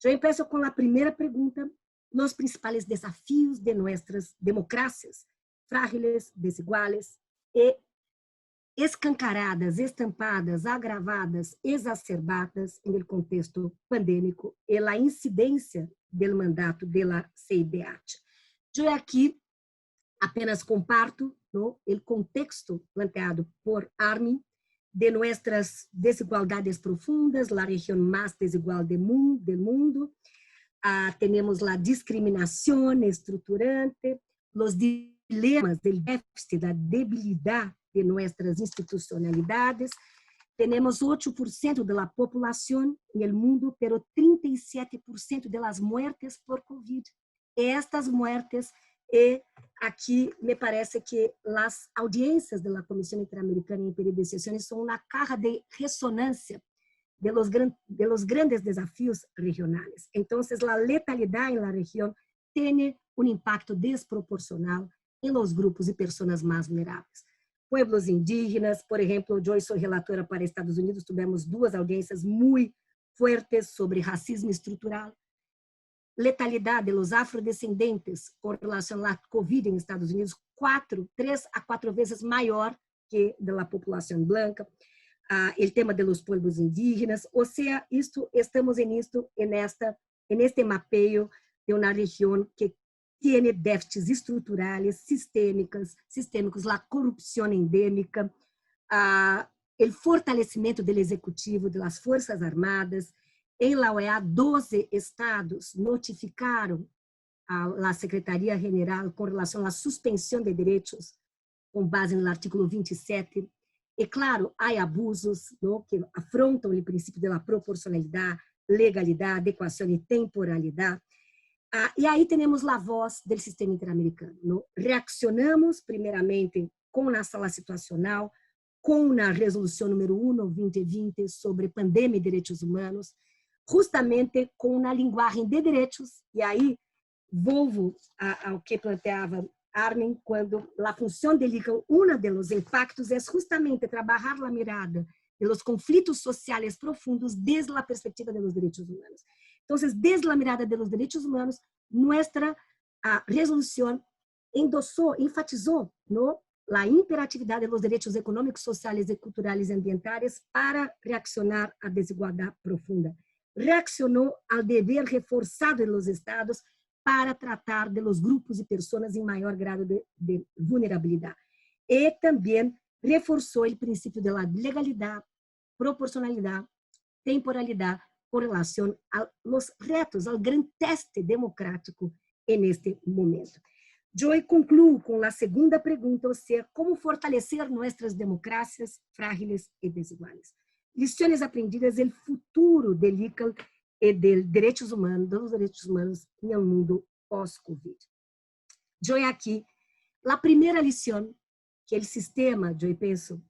Eu começo com a primeira pergunta, os principais desafios de nossas democracias frágeis, desiguais e escancaradas, estampadas, agravadas, exacerbadas no contexto pandêmico e a incidência do mandato da CIDH. Eu aqui apenas comparto o contexto planteado por Armin de nossas desigualdades profundas, a região mais desigual do mundo. Temos a discriminação estruturante, os dilemas do déficit, da debilidade de nossas institucionalidades. Temos 8% da população no mundo, pero 37% das mortes por Covid. E estas mortes, aqui me parece que as audiências da Comissão Interamericana em período de sessões são uma caja de ressonância de los grandes desafios regionais. Então, a letalidade na região tem impacto desproporcional em los grupos e pessoas mais vulneráveis. Pueblos indígenas, por exemplo, eu sou relatora para Estados Unidos, tivemos 2 audiências muito fortes sobre racismo estrutural, letalidade dos afrodescendentes com relação à Covid em Estados Unidos, 3 a 4 vezes maior que da população branca, o tema dos pueblos indígenas, ou seja, estamos neste mapeio de uma região que tem déficits estruturais, sistêmicos, a corrupção endêmica, o fortalecimento do executivo, das forças armadas. Em la OEA, 12 estados notificaram a Secretaria-Geral com relação à suspensão de direitos com base no artigo 27. E, claro, há abusos que afrontam o princípio da proporcionalidade, legalidade, adequação e temporalidade. E aí temos a voz do sistema interamericano. Reaccionamos, primeiramente, com a sala situacional, com a resolução número 1/2020 sobre pandemia e direitos humanos, justamente com a linguagem de direitos, e aí volvo ao que planteava Armin, quando a função de ICAL, dos impactos é justamente trabalhar a mirada dos conflitos sociais profundos desde a perspectiva dos direitos humanos. Então, desde a mirada dos direitos humanos, nossa resolução enfatizou a imperatividade dos direitos econômicos, sociais, culturais e ambientais para reaccionar à desigualdade profunda. Reaccionou ao dever reforçado dos estados para tratar de los grupos e pessoas em maior grado de vulnerabilidade. E também reforçou o princípio da legalidade, proporcionalidade, temporalidade, com relação aos retos, ao grande teste democrático neste momento. Eu concluo com a segunda pergunta, ou seja, como fortalecer nossas democracias frágeis e desiguais. Lições aprendidas, o futuro do ICAL e dos direitos humanos no mundo pós-Covid. Eu aqui, a primeira lição que o sistema, eu penso,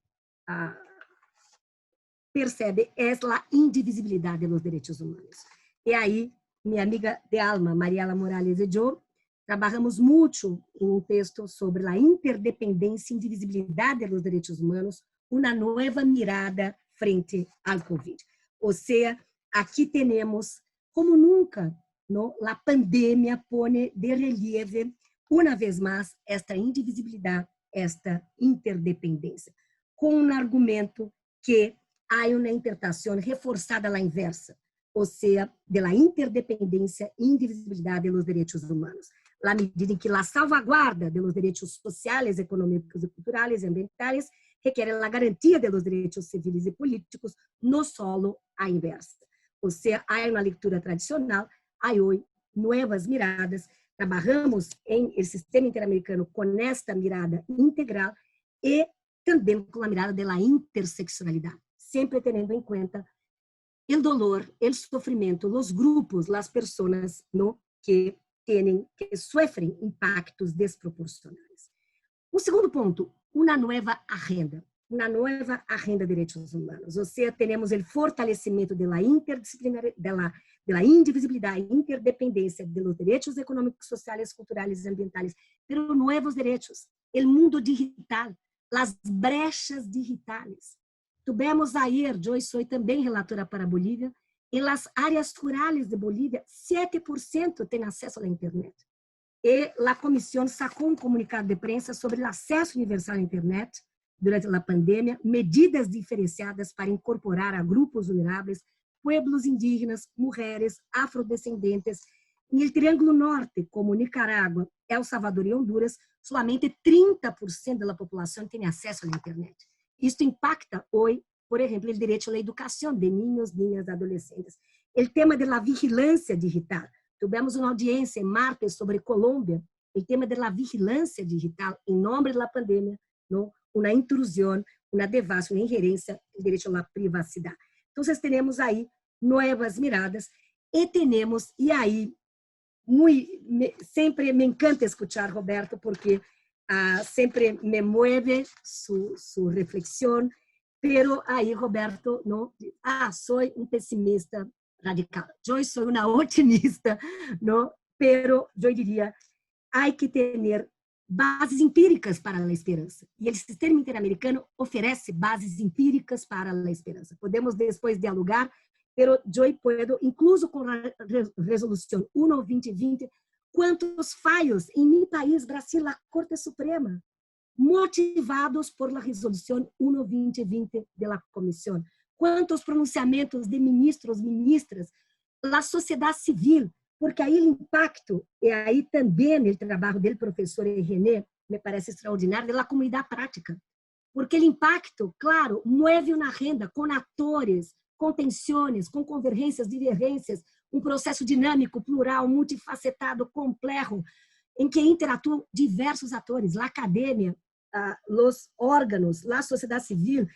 percebe é a indivisibilidade dos direitos humanos. E aí, minha amiga de alma, Mariela Morales e eu, trabajamos mucho en un texto sobre la interdependencia e indivisibilidad de los derechos humanos, una nueva mirada frente al COVID. O sea, aquí tenemos, como nunca, ¿no? La pandemia pone de relieve, una vez más, esta indivisibilidad, esta interdependencia, con un argumento que hay una interpretación reforzada a la inversa, o sea, de la interdependencia e indivisibilidad de los derechos humanos. La medida en que la salvaguarda de los derechos sociales, económicos y culturales y ambientales requiere la garantía de los derechos civiles y políticos, no solo a inversa. O sea, hay una lectura tradicional, hay hoy nuevas miradas, trabajamos en el sistema interamericano con esta mirada integral y también con la mirada de la interseccionalidad, siempre teniendo en cuenta el dolor, el sufrimiento, los grupos, las personas, ¿no? que sofrem impactos desproporcionais. O segundo ponto, uma nova agenda de direitos humanos. Ou seja, temos o fortalecimento da interdisciplinaridade, da indivisibilidade e interdependência dos direitos econômicos, sociais, culturais e ambientais, pero novos direitos, o mundo digital, as brechas digitais. Tivemos ayer, eu sou também relatora para Bolívia, em las áreas rurales de Bolívia, 7% têm acesso à internet. E a comissão sacou um comunicado de prensa sobre o acesso universal à internet durante a pandemia, medidas diferenciadas para incorporar a grupos vulneráveis, pueblos indígenas, mulheres, afrodescendentes. No Triângulo Norte, como Nicarágua, El Salvador e Honduras, somente 30% da população tem acesso à internet. Isto impacta hoje, por exemplo, o direito à educação de niños, niñas, adolescentes. O tema da vigilância digital. Tivemos uma audiência em martes sobre Colômbia, o tema da vigilância digital, em nome da pandemia, não? Uma intrusão, uma devassa, uma ingerência no direito à privacidade. Então, temos aí novas miradas e aí, sempre me encanta escutar Roberto, porque sempre me mueve sua reflexão. Pero aí, Roberto, não, sou um pessimista radical. Eu sou uma otimista, não? Pero eu diria, há que ter bases empíricas para a esperança. E o sistema interamericano oferece bases empíricas para a esperança. Podemos depois dialogar, pero eu posso, incluso com a resolução 1/2020, quantos falhos em meu país, Brasil, a Corte Suprema, motivados por la resolução 1/2020 da comissão. Quantos pronunciamentos de ministros, ministras, da sociedade civil, porque aí o impacto, e aí também o trabalho do professor René, me parece extraordinário, da comunidade prática. Porque o impacto, claro, move uma agenda com atores, com tensões, com convergências, divergências, um processo dinâmico, plural, multifacetado, complexo, em que interatuam diversos atores, a academia, os órgãos, a sociedade civil.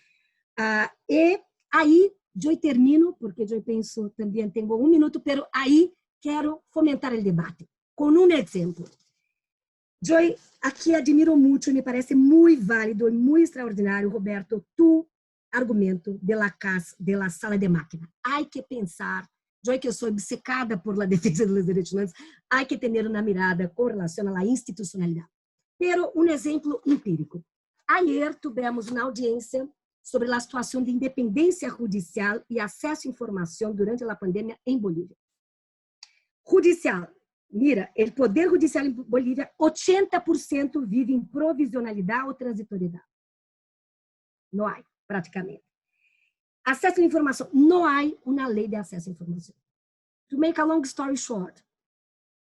E aí, eu termino, porque eu penso, também tenho 1 minuto, pero aí quero fomentar o debate com um exemplo. Eu aqui admiro muito, me parece muito válido e muito extraordinário, Roberto, tu argumento de la sala de máquina. Há que pensar, eu que sou obcecada por la defesa dos direitos humanos, há que ter uma mirada com relação à institucionalidade. Pero um exemplo empírico. Ayer tivemos uma audiência sobre a situação de independência judicial e acesso à informação durante a pandemia em Bolívia. Judicial. Mira, o poder judicial em Bolívia, 80% vive em provisionalidade ou transitoriedade. Não há, praticamente. Acesso à informação. Não há uma lei de acesso à informação. To make a long story short,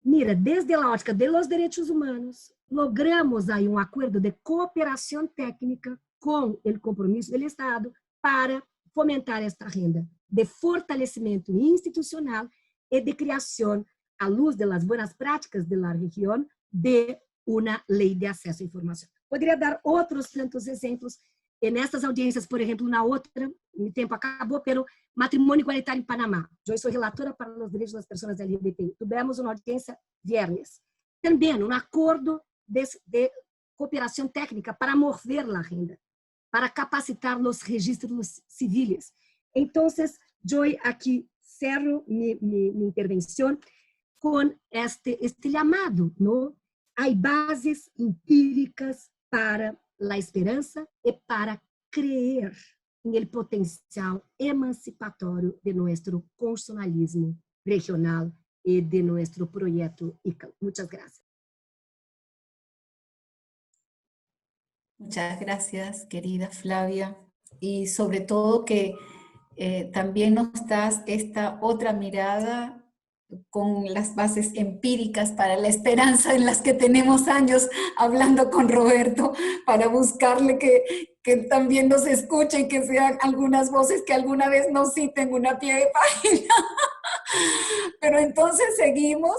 mira, desde a ótica de los direitos humanos, logramos aí um acordo de cooperação técnica com o compromisso do Estado para fomentar esta agenda de fortalecimento institucional e de criação, à luz das boas práticas da região, de uma lei de acesso à informação. Poderia dar outros tantos exemplos. E nessas audiências, por exemplo, na outra, o tempo acabou, pelo matrimônio igualitário em Panamá. Eu sou relatora para os direitos das pessoas LGBTI. Tivemos uma audiência viernes. Também um acordo de cooperação técnica para mover a agenda, para capacitar os registros civis. Então, eu aqui cerro minha intervenção con este llamado, ¿no? Hay bases empíricas para la esperanza y para creer en el potencial emancipatorio de nuestro constitucionalismo regional y de nuestro proyecto ICAL. Muchas gracias. Muchas gracias, querida Flavia. Y sobre todo que también nos das esta otra mirada con las bases empíricas para la esperanza en las que tenemos años hablando con Roberto para buscarle que también nos escuche y que sean algunas voces que alguna vez nos citen una pie de página. Pero entonces seguimos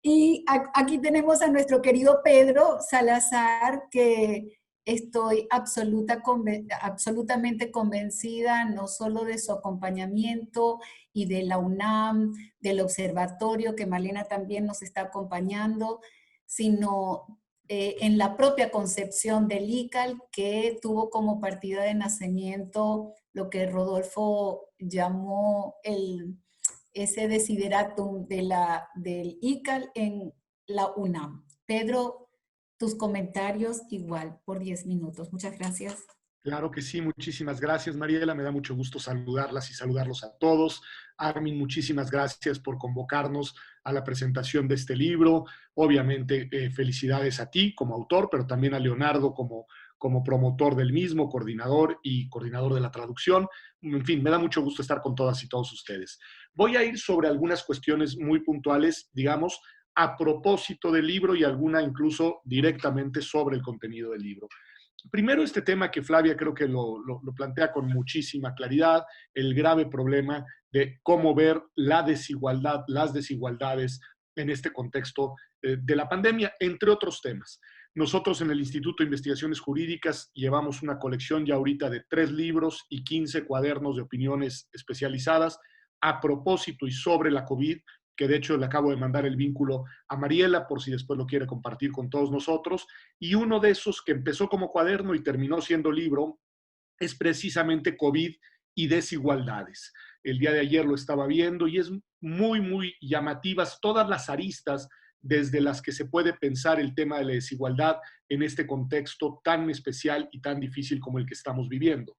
y aquí tenemos a nuestro querido Pedro Salazar, que estoy absolutamente convencida no solo de su acompañamiento y de la UNAM, del observatorio que Malena también nos está acompañando, sino en la propia concepción del ICAL, que tuvo como partida de nacimiento lo que Rodolfo llamó ese desideratum del ICAL en la UNAM. Pedro, tus comentarios igual por 10 minutos. Muchas gracias. Claro que sí, muchísimas gracias, Mariela. Me da mucho gusto saludarlas y saludarlos a todos. Armin, muchísimas gracias por convocarnos a la presentación de este libro. Obviamente, felicidades a ti como autor, pero también a Leonardo como promotor del mismo, coordinador y coordinador de la traducción. En fin, me da mucho gusto estar con todas y todos ustedes. Voy a ir sobre algunas cuestiones muy puntuales, digamos, a propósito del libro y alguna incluso directamente sobre el contenido del libro. Primero, este tema que Flavia creo que lo plantea con muchísima claridad, el grave problema de cómo ver las desigualdades en este contexto de la pandemia, entre otros temas. Nosotros en el Instituto de Investigaciones Jurídicas llevamos una colección ya ahorita de 3 libros y 15 cuadernos de opiniones especializadas a propósito y sobre la COVID, que de hecho le acabo de mandar el vínculo a Mariela por si después lo quiere compartir con todos nosotros. Y uno de esos que empezó como cuaderno y terminó siendo libro es precisamente COVID y desigualdades. El día de ayer lo estaba viendo y es muy, muy llamativas todas las aristas desde las que se puede pensar el tema de la desigualdad en este contexto tan especial y tan difícil como el que estamos viviendo.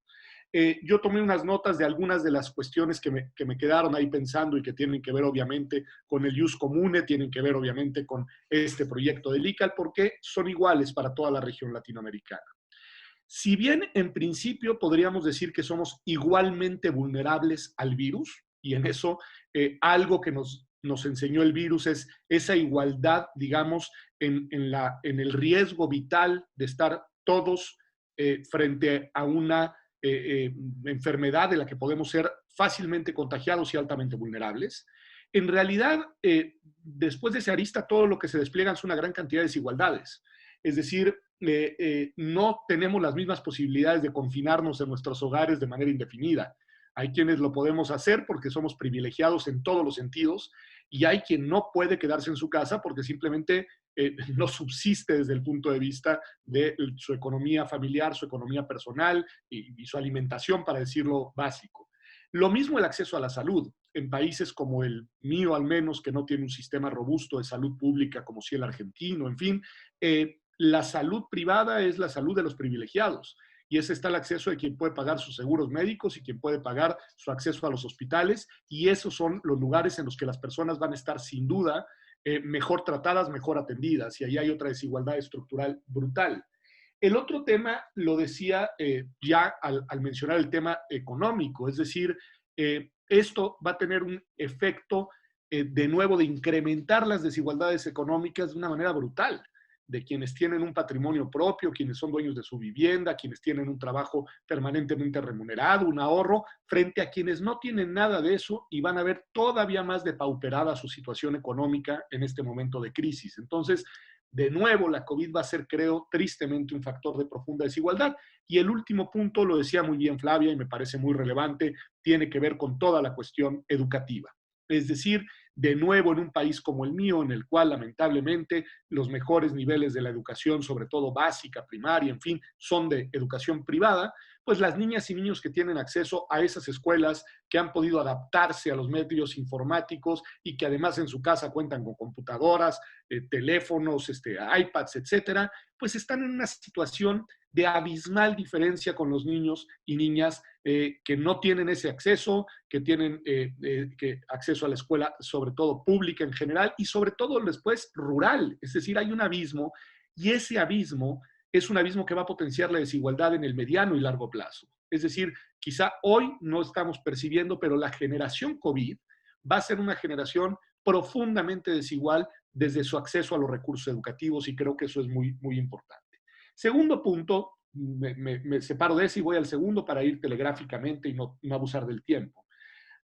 Yo tomé unas notas de algunas de las cuestiones que me quedaron ahí pensando y que tienen que ver obviamente con el ius comune, tienen que ver obviamente con este proyecto del ICAL, porque son iguales para toda la región latinoamericana. Si bien en principio podríamos decir que somos igualmente vulnerables al virus, y en eso algo que nos enseñó el virus es esa igualdad, digamos, en el riesgo vital de estar todos frente a una enfermedad de la que podemos ser fácilmente contagiados y altamente vulnerables. En realidad, después de esa arista, todo lo que se despliegan es una gran cantidad de desigualdades. Es decir, no tenemos las mismas posibilidades de confinarnos en nuestros hogares de manera indefinida. Hay quienes lo podemos hacer porque somos privilegiados en todos los sentidos y hay quien no puede quedarse en su casa porque simplemente no subsiste desde el punto de vista de su economía familiar, su economía personal y su alimentación, para decirlo básico. Lo mismo el acceso a la salud. En países como el mío, al menos, que no tiene un sistema robusto de salud pública como si el argentino, en fin, la salud privada es la salud de los privilegiados. Y ese está el acceso de quien puede pagar sus seguros médicos y quien puede pagar su acceso a los hospitales. Y esos son los lugares en los que las personas van a estar sin duda mejor tratadas, mejor atendidas. Y ahí hay otra desigualdad estructural brutal. El otro tema lo decía ya al mencionar el tema económico, es decir, esto va a tener un efecto de nuevo de incrementar las desigualdades económicas de una manera brutal, de quienes tienen un patrimonio propio, quienes son dueños de su vivienda, quienes tienen un trabajo permanentemente remunerado, un ahorro, frente a quienes no tienen nada de eso y van a ver todavía más depauperada su situación económica en este momento de crisis. Entonces, de nuevo, la COVID va a ser, creo, tristemente un factor de profunda desigualdad. Y el último punto, lo decía muy bien Flavia y me parece muy relevante, tiene que ver con toda la cuestión educativa. Es decir, de nuevo en un país como el mío, en el cual lamentablemente los mejores niveles de la educación, sobre todo básica, primaria, en fin, son de educación privada, pues las niñas y niños que tienen acceso a esas escuelas, que han podido adaptarse a los medios informáticos y que además en su casa cuentan con computadoras, teléfonos, iPads, etcétera, pues están en una situación de abismal diferencia con los niños y niñas que no tienen ese acceso, que tienen acceso a la escuela, sobre todo pública en general, y sobre todo después rural. Es decir, hay un abismo, y ese abismo es un abismo que va a potenciar la desigualdad en el mediano y largo plazo. Es decir, quizá hoy no estamos percibiendo, pero la generación COVID va a ser una generación profundamente desigual desde su acceso a los recursos educativos, y creo que eso es muy, muy importante. Segundo punto, me separo de ese y voy al segundo para ir telegráficamente y no abusar del tiempo.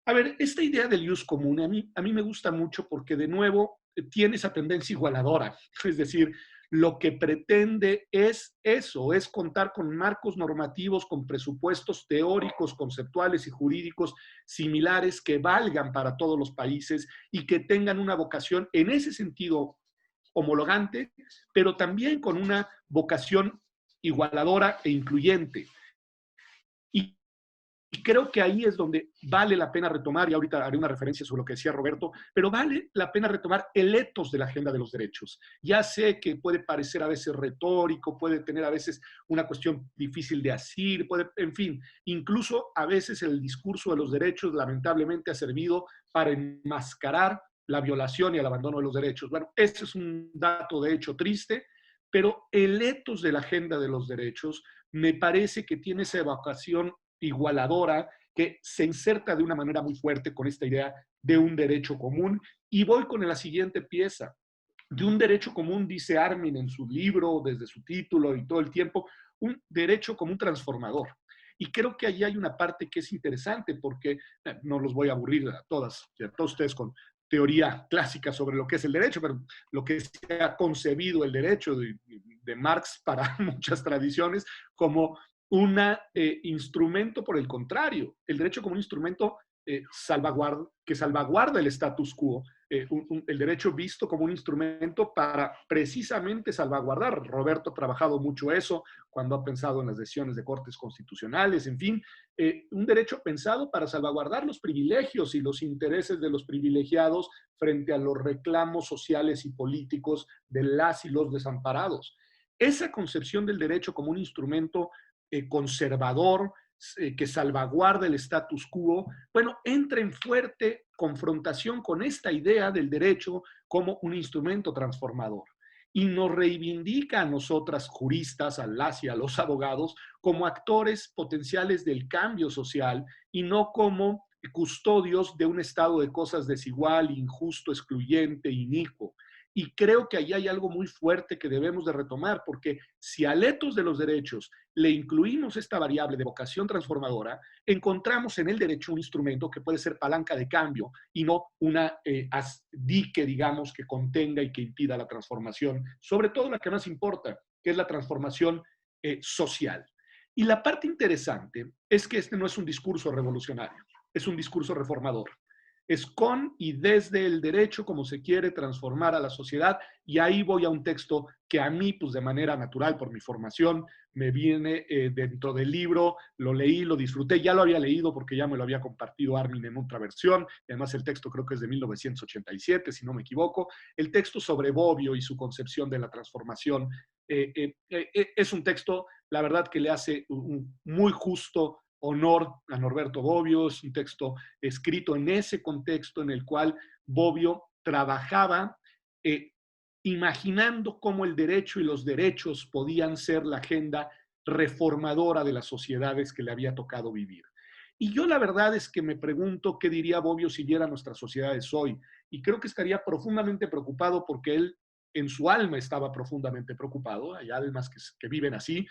A ver, esta idea del ius común a mí me gusta mucho porque de nuevo tiene esa tendencia igualadora. Es decir, lo que pretende es eso, es contar con marcos normativos, con presupuestos teóricos, conceptuales y jurídicos similares que valgan para todos los países y que tengan una vocación en ese sentido homologante, pero también con una vocación igualadora e incluyente. Y creo que ahí es donde vale la pena retomar, y ahorita haré una referencia sobre lo que decía Roberto, pero vale la pena retomar el etos de la agenda de los derechos. Ya sé que puede parecer a veces retórico, puede tener a veces una cuestión difícil de asir, en fin, incluso a veces el discurso de los derechos lamentablemente ha servido para enmascarar la violación y el abandono de los derechos. Bueno, ese es un dato de hecho triste, pero el etos de la agenda de los derechos me parece que tiene esa evocación igualadora que se inserta de una manera muy fuerte con esta idea de un derecho común. Y voy con la siguiente pieza. De un derecho común, dice Armin en su libro, desde su título y todo el tiempo, un derecho común transformador. Y creo que allí hay una parte que es interesante porque no los voy a aburrir a todos ustedes con teoría clásica sobre lo que es el derecho, pero lo que se ha concebido el derecho de Marx para muchas tradiciones como un instrumento, por el contrario, el derecho como un instrumento que salvaguarda el status quo, el derecho visto como un instrumento para precisamente salvaguardar. Roberto ha trabajado mucho eso cuando ha pensado en las decisiones de cortes constitucionales, en fin, un derecho pensado para salvaguardar los privilegios y los intereses de los privilegiados frente a los reclamos sociales y políticos de las y los desamparados. Esa concepción del derecho como un instrumento conservador, que salvaguarda el status quo, bueno, entra en fuerte confrontación con esta idea del derecho como un instrumento transformador. Y nos reivindica a nosotras juristas, a las y a los abogados, como actores potenciales del cambio social y no como custodios de un estado de cosas desigual, injusto, excluyente, inicuo. Y creo que ahí hay algo muy fuerte que debemos de retomar, porque si al etos de los derechos le incluimos esta variable de vocación transformadora, encontramos en el derecho un instrumento que puede ser palanca de cambio y no una dique, digamos, que contenga y que impida la transformación, sobre todo la que más importa, que es la transformación social. Y la parte interesante es que este no es un discurso revolucionario, es un discurso reformador. Es con y desde el derecho como se quiere transformar a la sociedad, y ahí voy a un texto que a mí, pues de manera natural, por mi formación, me viene dentro del libro, lo leí, lo disfruté, ya lo había leído porque ya me lo había compartido Armin en otra versión, y además el texto creo que es de 1987, si no me equivoco, el texto sobre Bobbio y su concepción de la transformación. Es un texto, la verdad, que le hace un muy justo honor a Norberto Bobbio. Es un texto escrito en ese contexto en el cual Bobbio trabajaba imaginando cómo el derecho y los derechos podían ser la agenda reformadora de las sociedades que le había tocado vivir. Y yo la verdad es que me pregunto qué diría Bobbio si viera nuestras sociedades hoy. Y creo que estaría profundamente preocupado porque él en su alma estaba profundamente preocupado. Hay almas que viven así,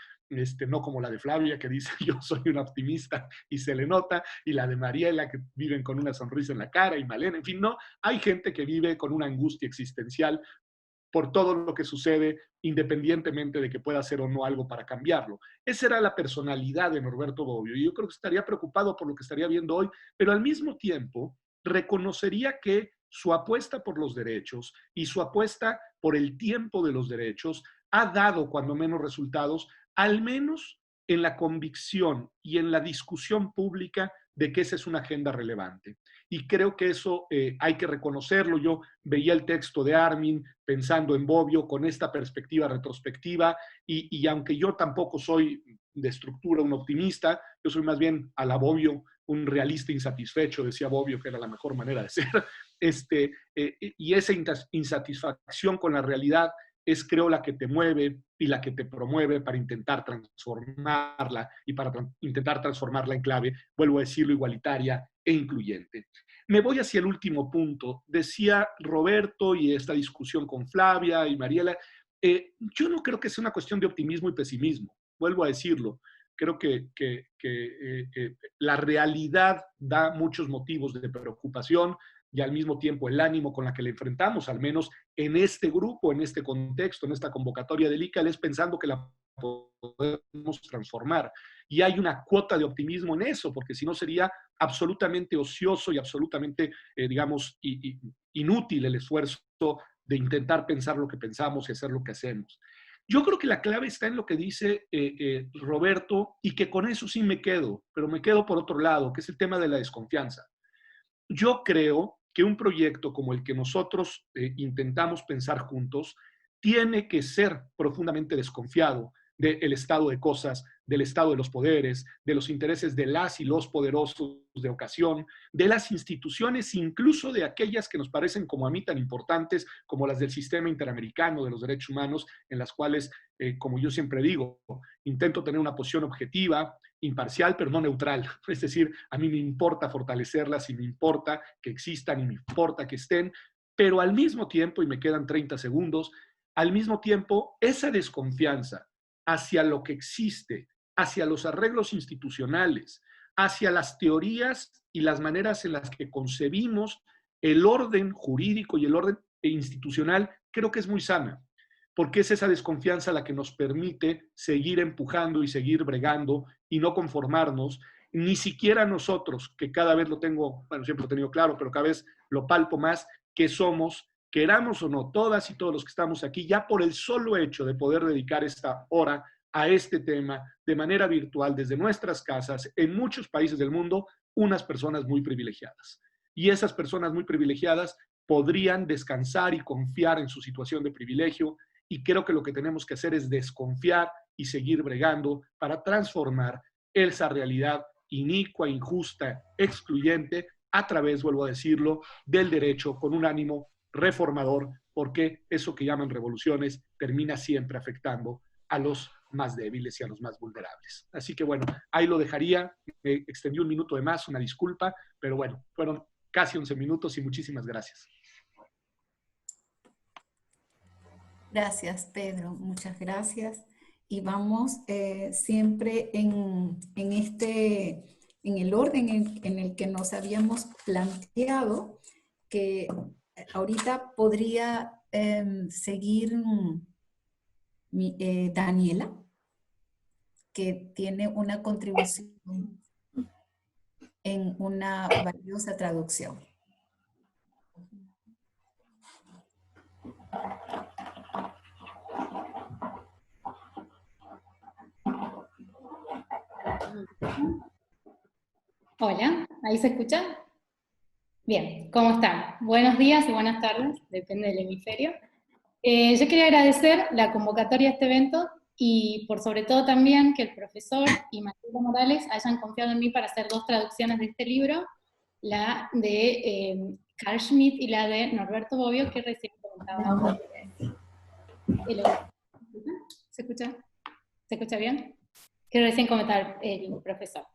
no como la de Flavia, que dice yo soy una optimista y se le nota, y la de Mariela, que viven con una sonrisa en la cara, y Malena, en fin, no. Hay gente que vive con una angustia existencial por todo lo que sucede, independientemente de que pueda hacer o no algo para cambiarlo. Esa era la personalidad de Norberto Bobbio, y yo creo que estaría preocupado por lo que estaría viendo hoy, pero al mismo tiempo reconocería que su apuesta por los derechos y su apuesta por el tiempo de los derechos ha dado cuando menos resultados, al menos en la convicción y en la discusión pública de que esa es una agenda relevante. Y creo que eso hay que reconocerlo. Yo veía el texto de Armin pensando en Bobbio con esta perspectiva retrospectiva y aunque yo tampoco soy de estructura un optimista, yo soy más bien a la Bobbio un realista insatisfecho, decía Bobbio que era la mejor manera de ser, y esa insatisfacción con la realidad es, creo, la que te mueve y la que te promueve para intentar transformarla y para intentar transformarla en clave, vuelvo a decirlo, igualitaria e incluyente. Me voy hacia el último punto. Decía Roberto, y esta discusión con Flavia y Mariela, yo no creo que sea una cuestión de optimismo y pesimismo, vuelvo a decirlo. Creo que la realidad da muchos motivos de preocupación y al mismo tiempo el ánimo con la que le enfrentamos, al menos en este grupo, en este contexto, en esta convocatoria del ICAL, es pensando que la podemos transformar. Y hay una cuota de optimismo en eso, porque si no sería absolutamente ocioso y absolutamente, digamos, inútil el esfuerzo de intentar pensar lo que pensamos y hacer lo que hacemos. Yo creo que la clave está en lo que dice Roberto, y que con eso sí me quedo, pero me quedo por otro lado, que es el tema de la desconfianza. Yo creo que un proyecto como el que nosotros intentamos pensar juntos tiene que ser profundamente desconfiado del estado de cosas, del estado de los poderes, de los intereses de las y los poderosos de ocasión, de las instituciones, incluso de aquellas que nos parecen como a mí tan importantes, como las del sistema interamericano de los derechos humanos, en las cuales, como yo siempre digo, intento tener una posición objetiva, imparcial, pero no neutral. Es decir, a mí me importa fortalecerlas y me importa que existan y me importa que estén, pero al mismo tiempo, y me quedan 30 segundos, al mismo tiempo, esa desconfianza hacia lo que existe, hacia los arreglos institucionales, hacia las teorías y las maneras en las que concebimos el orden jurídico y el orden institucional, creo que es muy sana, porque es esa desconfianza la que nos permite seguir empujando y seguir bregando y no conformarnos, ni siquiera nosotros, que cada vez lo tengo, bueno, siempre lo he tenido claro, pero cada vez lo palpo más, que somos, queramos o no, todas y todos los que estamos aquí, ya por el solo hecho de poder dedicar esta hora a este tema de manera virtual desde nuestras casas en muchos países del mundo, unas personas muy privilegiadas. Y esas personas muy privilegiadas podrían descansar y confiar en su situación de privilegio, y creo que lo que tenemos que hacer es desconfiar y seguir bregando para transformar esa realidad inicua, injusta, excluyente, a través, vuelvo a decirlo, del derecho con un ánimo reformador, porque eso que llaman revoluciones termina siempre afectando a los más débiles y a los más vulnerables. Así que bueno, ahí lo dejaría. Me extendí un minuto de más, una disculpa, pero bueno, fueron casi 11 minutos y muchísimas gracias. Gracias, Pedro. Muchas gracias. Y vamos siempre en el orden en el que nos habíamos planteado, que ahorita podría seguir Daniela, que tiene una contribución en una valiosa traducción. Hola, ¿ahí se escucha? Bien, ¿cómo están? Buenos días y buenas tardes, depende del hemisferio. Yo quería agradecer la convocatoria a este evento y por sobre todo también que el profesor y Matilda Morales hayan confiado en mí para hacer 2 traducciones de este libro, la de Carl Schmitt y la de Norberto Bobbio, que recién comentaba. ¿Se escucha? ¿Se escucha bien? Que recién comentaba el profesor.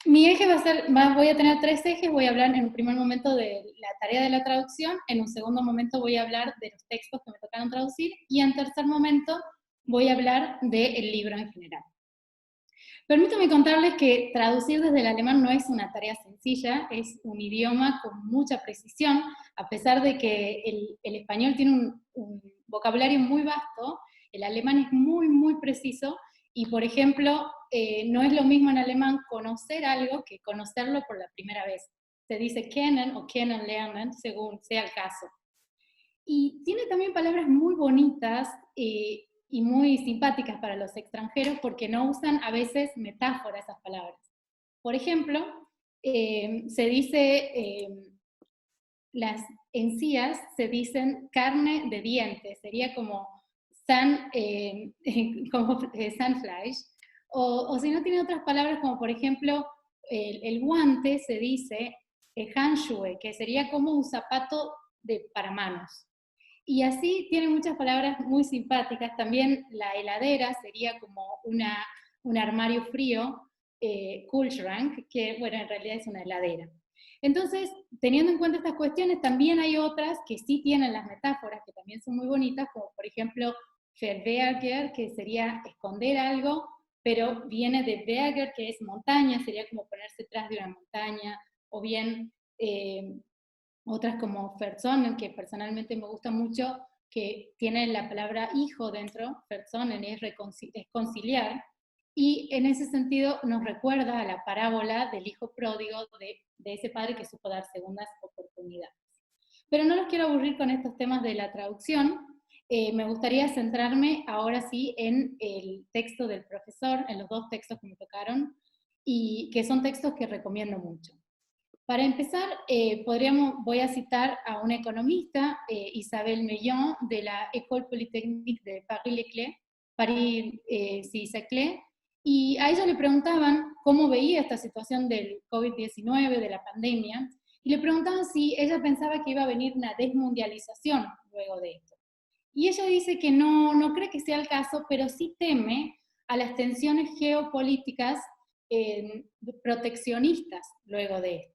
Mi eje va a ser, voy a tener 3 ejes. Voy a hablar en un primer momento de la tarea de la traducción, en un segundo momento voy a hablar de los textos que me tocaron traducir, y en tercer momento voy a hablar del libro en general. Permítanme contarles que traducir desde el alemán no es una tarea sencilla, es un idioma con mucha precisión, a pesar de que el español tiene un vocabulario muy vasto, el alemán es muy, muy preciso, y por ejemplo, no es lo mismo en alemán conocer algo que conocerlo por la primera vez. se dice kennen o kennenlernen, según sea el caso. Y tiene también palabras muy bonitas y muy simpáticas para los extranjeros porque no usan a veces metáforas esas palabras. Por ejemplo, se dice, las encías se dicen carne de dientes, sería como Zahnfleisch, o si no tiene otras palabras como por ejemplo el guante se dice Handschuhe, que sería como un zapato para manos. Y así tiene muchas palabras muy simpáticas. También la heladera sería como un armario frío, Kühlschrank, que bueno, en realidad es una heladera. Entonces, teniendo en cuenta estas cuestiones, también hay otras que sí tienen las metáforas, que también son muy bonitas, como por ejemplo, verberger, que sería esconder algo, pero viene de berger, que es montaña, sería como ponerse detrás de una montaña, o bien otras como Verzonnen, que personalmente me gusta mucho, que tienen la palabra hijo dentro, Verzonnen es conciliar, y en ese sentido nos recuerda a la parábola del hijo pródigo de ese padre que supo dar segundas oportunidades. Pero no los quiero aburrir con estos temas de la traducción, me gustaría centrarme ahora sí en el texto del profesor, en los dos textos que me tocaron, y que son textos que recomiendo mucho. Para empezar, voy a citar a una economista, Isabelle Meillon, de la École Polytechnique de Paris-Saclay, y a ella le preguntaban cómo veía esta situación del COVID-19, de la pandemia, y le preguntaban si ella pensaba que iba a venir una desmundialización luego de esto. Y ella dice que no cree que sea el caso, pero sí teme a las tensiones geopolíticas proteccionistas luego de esto.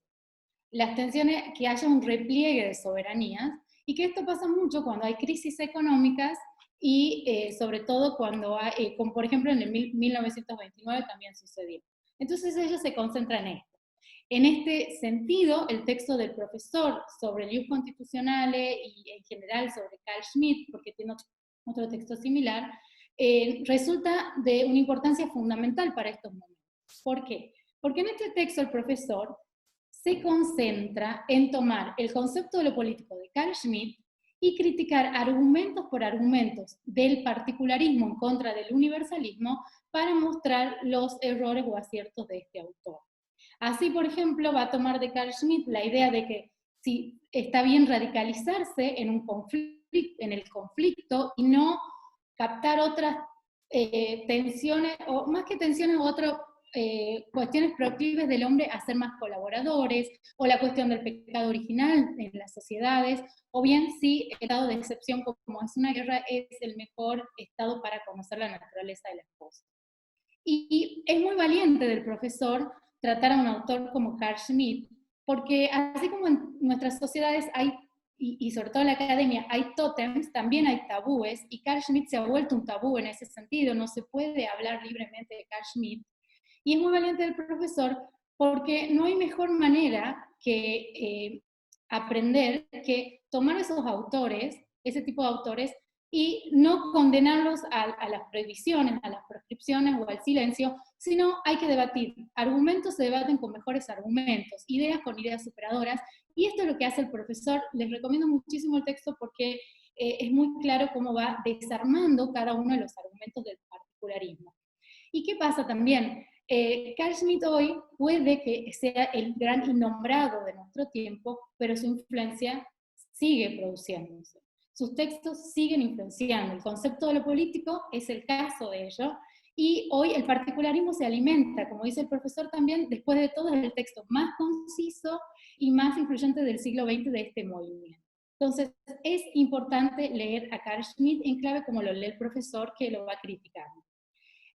Las tensiones, que haya un repliegue de soberanías, y que esto pasa mucho cuando hay crisis económicas y sobre todo cuando hay, como por ejemplo en el 1929 también sucedió. Entonces ellos se concentran en esto. En este sentido, el texto del profesor sobre el Ius Constitucionale y en general sobre Carl Schmitt, porque tiene otro texto similar, resulta de una importancia fundamental para estos momentos. ¿Por qué? Porque en este texto el profesor se concentra en tomar el concepto de lo político de Carl Schmitt y criticar argumentos por argumentos del particularismo en contra del universalismo para mostrar los errores o aciertos de este autor. Así, por ejemplo, va a tomar de Carl Schmitt la idea de que si está bien radicalizarse en el conflicto y no captar otras tensiones, o más que tensiones, otras cuestiones proclives del hombre a ser más colaboradores, o la cuestión del pecado original en las sociedades, o bien si el estado de excepción, como es una guerra, es el mejor estado para conocer la naturaleza de las cosas. Y es muy valiente del profesor tratar a un autor como Carl Schmitt, porque así como en nuestras sociedades hay, y sobre todo en la academia, hay tótems, también hay tabúes, y Carl Schmitt se ha vuelto un tabú en ese sentido, no se puede hablar libremente de Carl Schmitt. Y es muy valiente del profesor porque no hay mejor manera que aprender que tomar esos autores, ese tipo de autores, y no condenarlos a las prohibiciones, a las proscripciones o al silencio, sino hay que debatir. Argumentos se debaten con mejores argumentos, ideas con ideas superadoras, y esto es lo que hace el profesor. Les recomiendo muchísimo el texto porque es muy claro cómo va desarmando cada uno de los argumentos del particularismo. ¿Y qué pasa también? Carl Schmitt hoy puede que sea el gran innombrado de nuestro tiempo, pero su influencia sigue produciéndose. Sus textos siguen influenciando. El concepto de lo político es el caso de ello, y hoy el particularismo se alimenta, como dice el profesor también, después de todo es el texto más conciso y más influyente del siglo XX de este movimiento. Entonces es importante leer a Carl Schmitt en clave como lo lee el profesor que lo va criticando.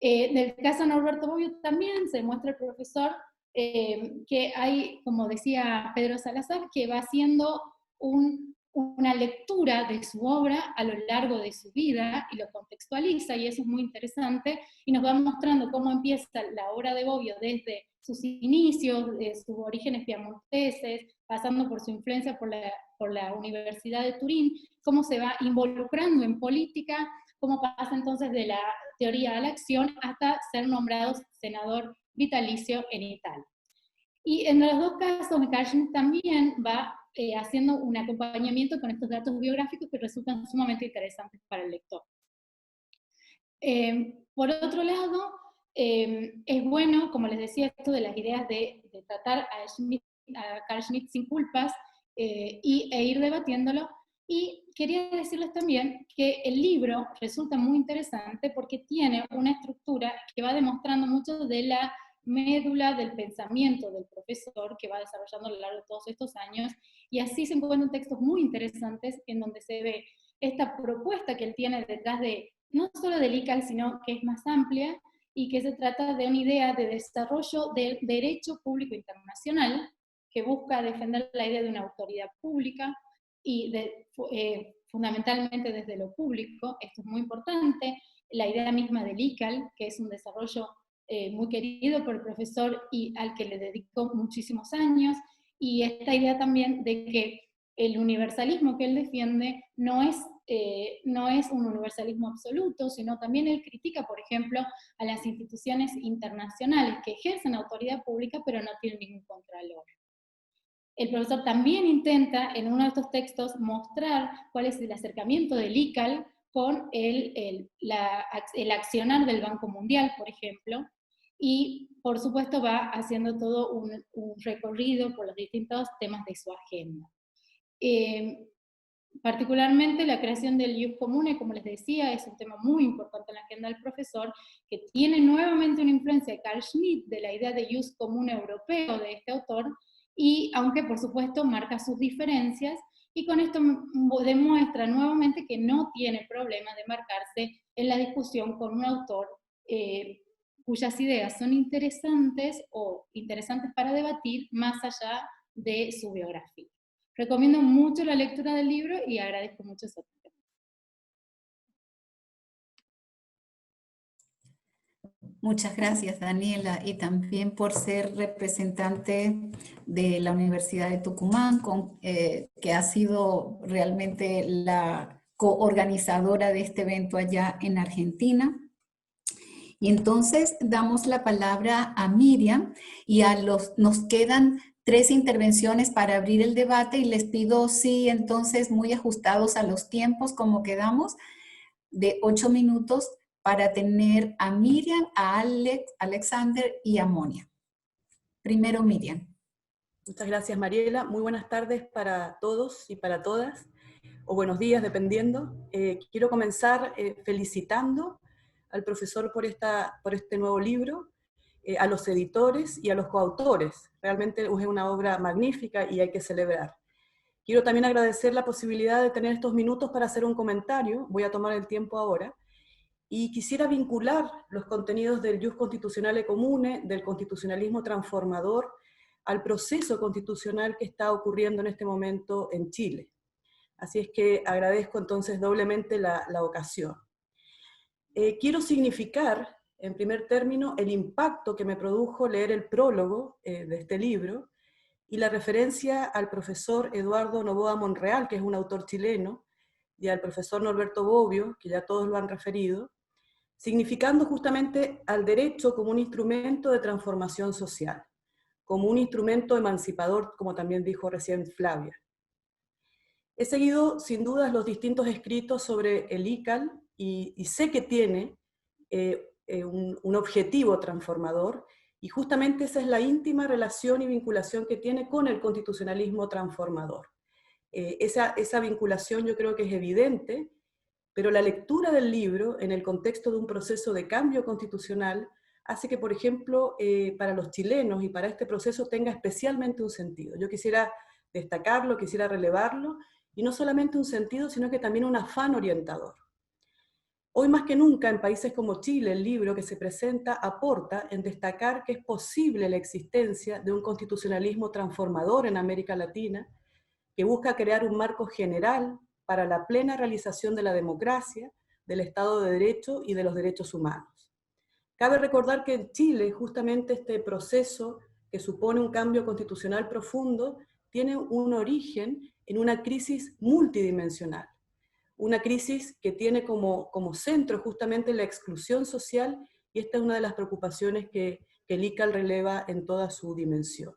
Del caso de Norberto Bobbio también se muestra el profesor que hay, como decía Pedro Salazar, que va haciendo una lectura de su obra a lo largo de su vida y lo contextualiza, y eso es muy interesante, y nos va mostrando cómo empieza la obra de Bobbio desde sus inicios, de sus orígenes piamonteses, pasando por su influencia por la Universidad de Turín, cómo se va involucrando en política, cómo pasa entonces de la teoría a la acción hasta ser nombrado senador vitalicio en Italia. Y en los dos casos, Carl Schmitt también va haciendo un acompañamiento con estos datos biográficos que resultan sumamente interesantes para el lector. Por otro lado, es bueno, como les decía, esto de las ideas de tratar a Carl Schmitt sin culpas e ir debatiéndolo. Y quería decirles también que el libro resulta muy interesante porque tiene una estructura que va demostrando mucho de la médula del pensamiento del profesor que va desarrollando a lo largo de todos estos años, y así se encuentran textos muy interesantes en donde se ve esta propuesta que él tiene detrás de, no solo del ICAL, sino que es más amplia, y que se trata de una idea de desarrollo del derecho público internacional, que busca defender la idea de una autoridad pública, y fundamentalmente desde lo público. Esto es muy importante, la idea misma del ICAL, que es un desarrollo muy querido por el profesor y al que le dedicó muchísimos años, y esta idea también de que el universalismo que él defiende no es un universalismo absoluto, sino también él critica, por ejemplo, a las instituciones internacionales que ejercen autoridad pública pero no tienen ningún contralor. El profesor también intenta, en uno de estos textos, mostrar cuál es el acercamiento del ICAL con el accionar del Banco Mundial, por ejemplo, y por supuesto va haciendo todo un recorrido por los distintos temas de su agenda. Particularmente la creación del Ius Comune, como les decía, es un tema muy importante en la agenda del profesor, que tiene nuevamente una influencia de Carl Schmitt, de la idea de Ius Comune europeo de este autor, y aunque por supuesto marca sus diferencias, y con esto demuestra nuevamente que no tiene problema de marcarse en la discusión con un autor cuyas ideas son interesantes o interesantes para debatir más allá de su biografía. Recomiendo mucho la lectura del libro y agradezco mucho su atención. Muchas gracias, Daniela, y también por ser representante de la Universidad de Tucumán, que ha sido realmente la coorganizadora de este evento allá en Argentina. Y entonces damos la palabra a Miriam y nos quedan 3 intervenciones para abrir el debate, y les pido, sí, entonces muy ajustados a los tiempos, como quedamos, de 8 minutos para tener a Miriam, a Alexander y a Monia. Primero Miriam. Muchas gracias, Mariela. Muy buenas tardes para todos y para todas, o buenos días, dependiendo. Quiero comenzar felicitando al profesor por este nuevo libro, a los editores y a los coautores. Realmente es una obra magnífica y hay que celebrar. Quiero también agradecer la posibilidad de tener estos minutos para hacer un comentario. Voy a tomar el tiempo ahora. Y quisiera vincular los contenidos del Ius Constitutionale Comune, del constitucionalismo transformador, al proceso constitucional que está ocurriendo en este momento en Chile. Así es que agradezco entonces doblemente la ocasión. Quiero significar, en primer término, el impacto que me produjo leer el prólogo de este libro y la referencia al profesor Eduardo Noboa Monreal, que es un autor chileno, y al profesor Norberto Bobbio, que ya todos lo han referido, significando justamente al derecho como un instrumento de transformación social, como un instrumento emancipador, como también dijo recién Flavia. He seguido sin dudas los distintos escritos sobre el ICAL y sé que tiene un objetivo transformador, y justamente esa es la íntima relación y vinculación que tiene con el constitucionalismo transformador. Esa vinculación yo creo que es evidente, pero la lectura del libro en el contexto de un proceso de cambio constitucional hace que, por ejemplo, para los chilenos y para este proceso tenga especialmente un sentido. Yo quisiera destacarlo, quisiera relevarlo, y no solamente un sentido, sino que también un afán orientador. Hoy más que nunca en países como Chile, el libro que se presenta aporta en destacar que es posible la existencia de un constitucionalismo transformador en América Latina, que busca crear un marco general para la plena realización de la democracia, del Estado de Derecho y de los derechos humanos. Cabe recordar que en Chile justamente este proceso que supone un cambio constitucional profundo tiene un origen en una crisis multidimensional, una crisis que tiene como centro justamente la exclusión social, y esta es una de las preocupaciones que el ICAL releva en toda su dimensión.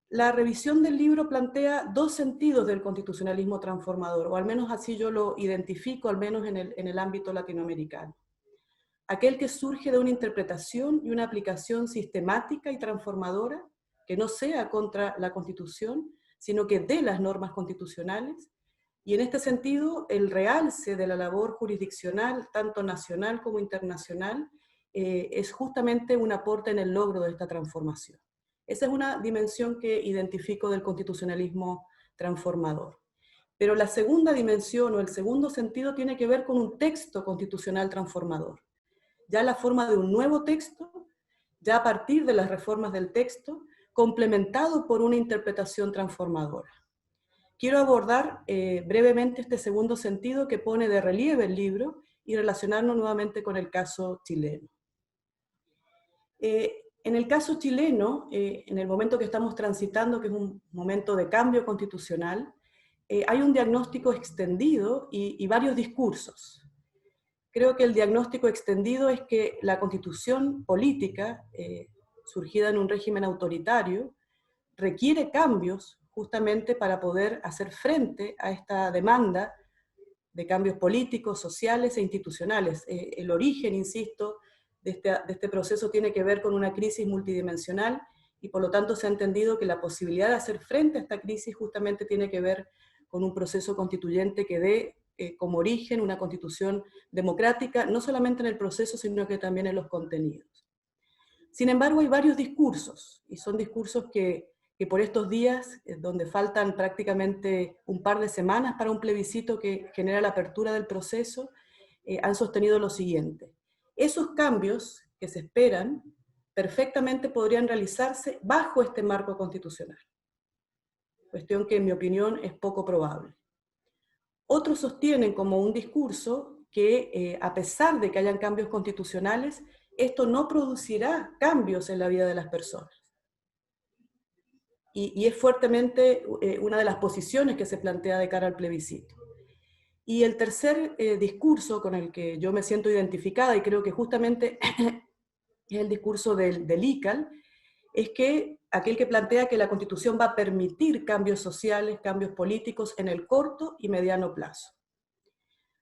la revisión del libro plantea dos sentidos del constitucionalismo transformador, o al menos así yo lo identifico, al menos en el ámbito latinoamericano. Aquel que surge de una interpretación y una aplicación sistemática y transformadora, que no sea contra la Constitución, sino que de las normas constitucionales, y en este sentido el realce de la labor jurisdiccional, tanto nacional como internacional, es justamente un aporte en el logro de esta transformación. Esa es una dimensión que identifico del constitucionalismo transformador. Pero la segunda dimensión o el segundo sentido tiene que ver con un texto constitucional transformador. Ya la forma de un nuevo texto, ya a partir de las reformas del texto, complementado por una interpretación transformadora. Quiero abordar brevemente este segundo sentido que pone de relieve el libro y relacionarnos nuevamente con el caso chileno. En el caso chileno, en el momento que estamos transitando, que es un momento de cambio constitucional, hay un diagnóstico extendido y varios discursos. Creo que el diagnóstico extendido es que la constitución política, surgida en un régimen autoritario, requiere cambios justamente para poder hacer frente a esta demanda de cambios políticos, sociales e institucionales. El origen, insisto, de este proceso tiene que ver con una crisis multidimensional y por lo tanto se ha entendido que la posibilidad de hacer frente a esta crisis justamente tiene que ver con un proceso constituyente que dé como origen una constitución democrática, no solamente en el proceso, sino que también en los contenidos. Sin embargo, hay varios discursos, y son discursos que por estos días, donde faltan prácticamente un par de semanas para un plebiscito que genera la apertura del proceso, han sostenido lo siguiente. Esos cambios que se esperan perfectamente podrían realizarse bajo este marco constitucional. Cuestión que en mi opinión es poco probable. Otros sostienen como un discurso que a pesar de que hayan cambios constitucionales, esto no producirá cambios en la vida de las personas. Y es fuertemente una de las posiciones que se plantea de cara al plebiscito. Y el tercer discurso con el que yo me siento identificada, y creo que justamente es el discurso del ICAL, es que aquel que plantea que la Constitución va a permitir cambios sociales, cambios políticos en el corto y mediano plazo.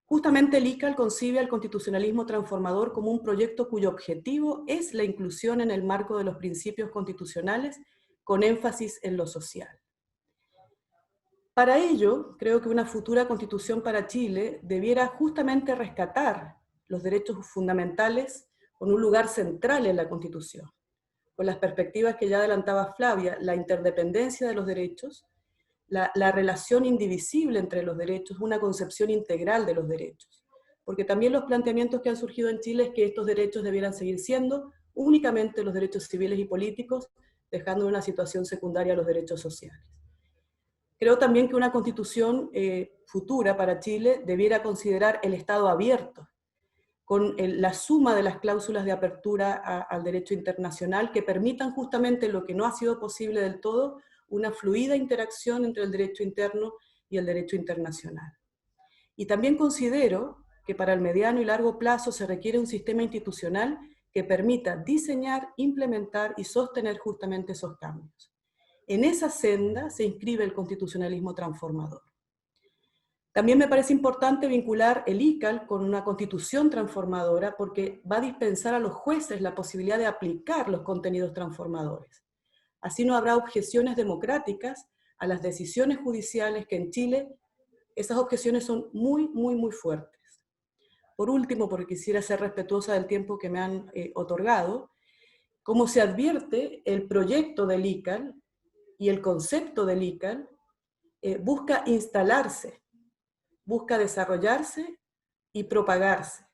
Justamente el ICAL concibe al constitucionalismo transformador como un proyecto cuyo objetivo es la inclusión en el marco de los principios constitucionales con énfasis en lo social. Para ello, creo que una futura constitución para Chile debiera justamente rescatar los derechos fundamentales con un lugar central en la Constitución, con las perspectivas que ya adelantaba Flavia, la interdependencia de los derechos, la relación indivisible entre los derechos, una concepción integral de los derechos. Porque también los planteamientos que han surgido en Chile es que estos derechos debieran seguir siendo únicamente los derechos civiles y políticos, dejando en una situación secundaria los derechos sociales. Creo también que una constitución futura para Chile debiera considerar el Estado abierto, con la suma de las cláusulas de apertura al derecho internacional que permitan justamente lo que no ha sido posible del todo, una fluida interacción entre el derecho interno y el derecho internacional. Y también considero que para el mediano y largo plazo se requiere un sistema institucional que permita diseñar, implementar y sostener justamente esos cambios. En esa senda se inscribe el constitucionalismo transformador. También me parece importante vincular el ICAL con una constitución transformadora porque va a dispensar a los jueces la posibilidad de aplicar los contenidos transformadores. Así no habrá objeciones democráticas a las decisiones judiciales que en Chile esas objeciones son muy fuertes. Por último, porque quisiera ser respetuosa del tiempo que me han otorgado, como se advierte, el proyecto del ICAL y el concepto del ICAL busca instalarse, busca desarrollarse y propagarse.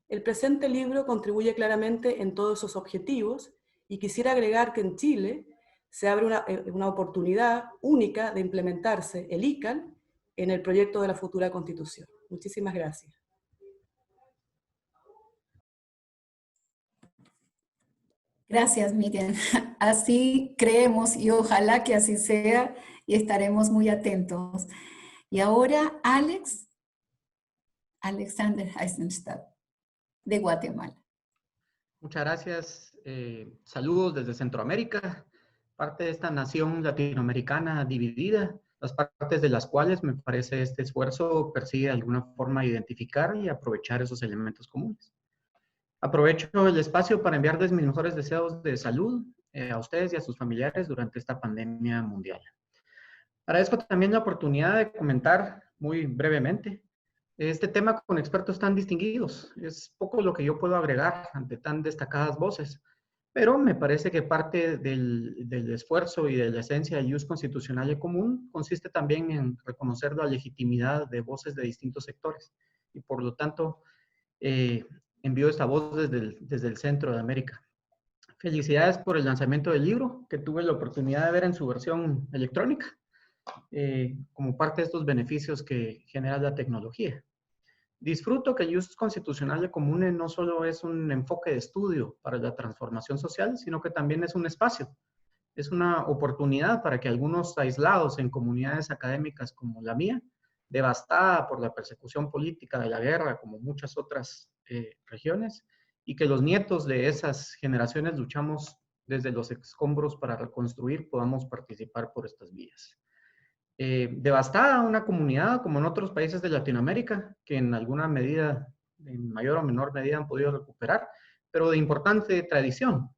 El presente libro contribuye claramente en todos esos objetivos y quisiera agregar que en Chile se abre una oportunidad única de implementarse el ICAL en el proyecto de la futura Constitución. Muchísimas gracias. Gracias, Miriam. Así creemos y ojalá que así sea y estaremos muy atentos. Y ahora Alexander Eisenstadt, de Guatemala. Muchas gracias. Saludos desde Centroamérica. parte de esta nación latinoamericana dividida, las partes de las cuales me parece este esfuerzo persigue de alguna forma identificar y aprovechar esos elementos comunes. Aprovecho el espacio para enviarles mis mejores deseos de salud a ustedes y a sus familiares durante esta pandemia mundial. Agradezco también la oportunidad de comentar muy brevemente este tema con expertos tan distinguidos. Es poco lo que yo puedo agregar ante tan destacadas voces, pero me parece que parte del esfuerzo y de la esencia del ius constitucional común consiste también en reconocer la legitimidad de voces de distintos sectores. Y por lo tanto, envío esta voz desde el centro de América. Felicidades por el lanzamiento del libro, que tuve la oportunidad de ver en su versión electrónica, como parte de estos beneficios que genera la tecnología. Disfruto que el ius constitucional común no solo es un enfoque de estudio para la transformación social, sino que también es un espacio. Es una oportunidad para que algunos aislados en comunidades académicas como la mía, devastada por la persecución política de la guerra, como muchas otras regiones, y que los nietos de esas generaciones luchamos desde los escombros para reconstruir, podamos participar por estas vías. Devastada una comunidad como en otros países de Latinoamérica, que en alguna medida, en mayor o menor medida han podido recuperar, pero de importante tradición.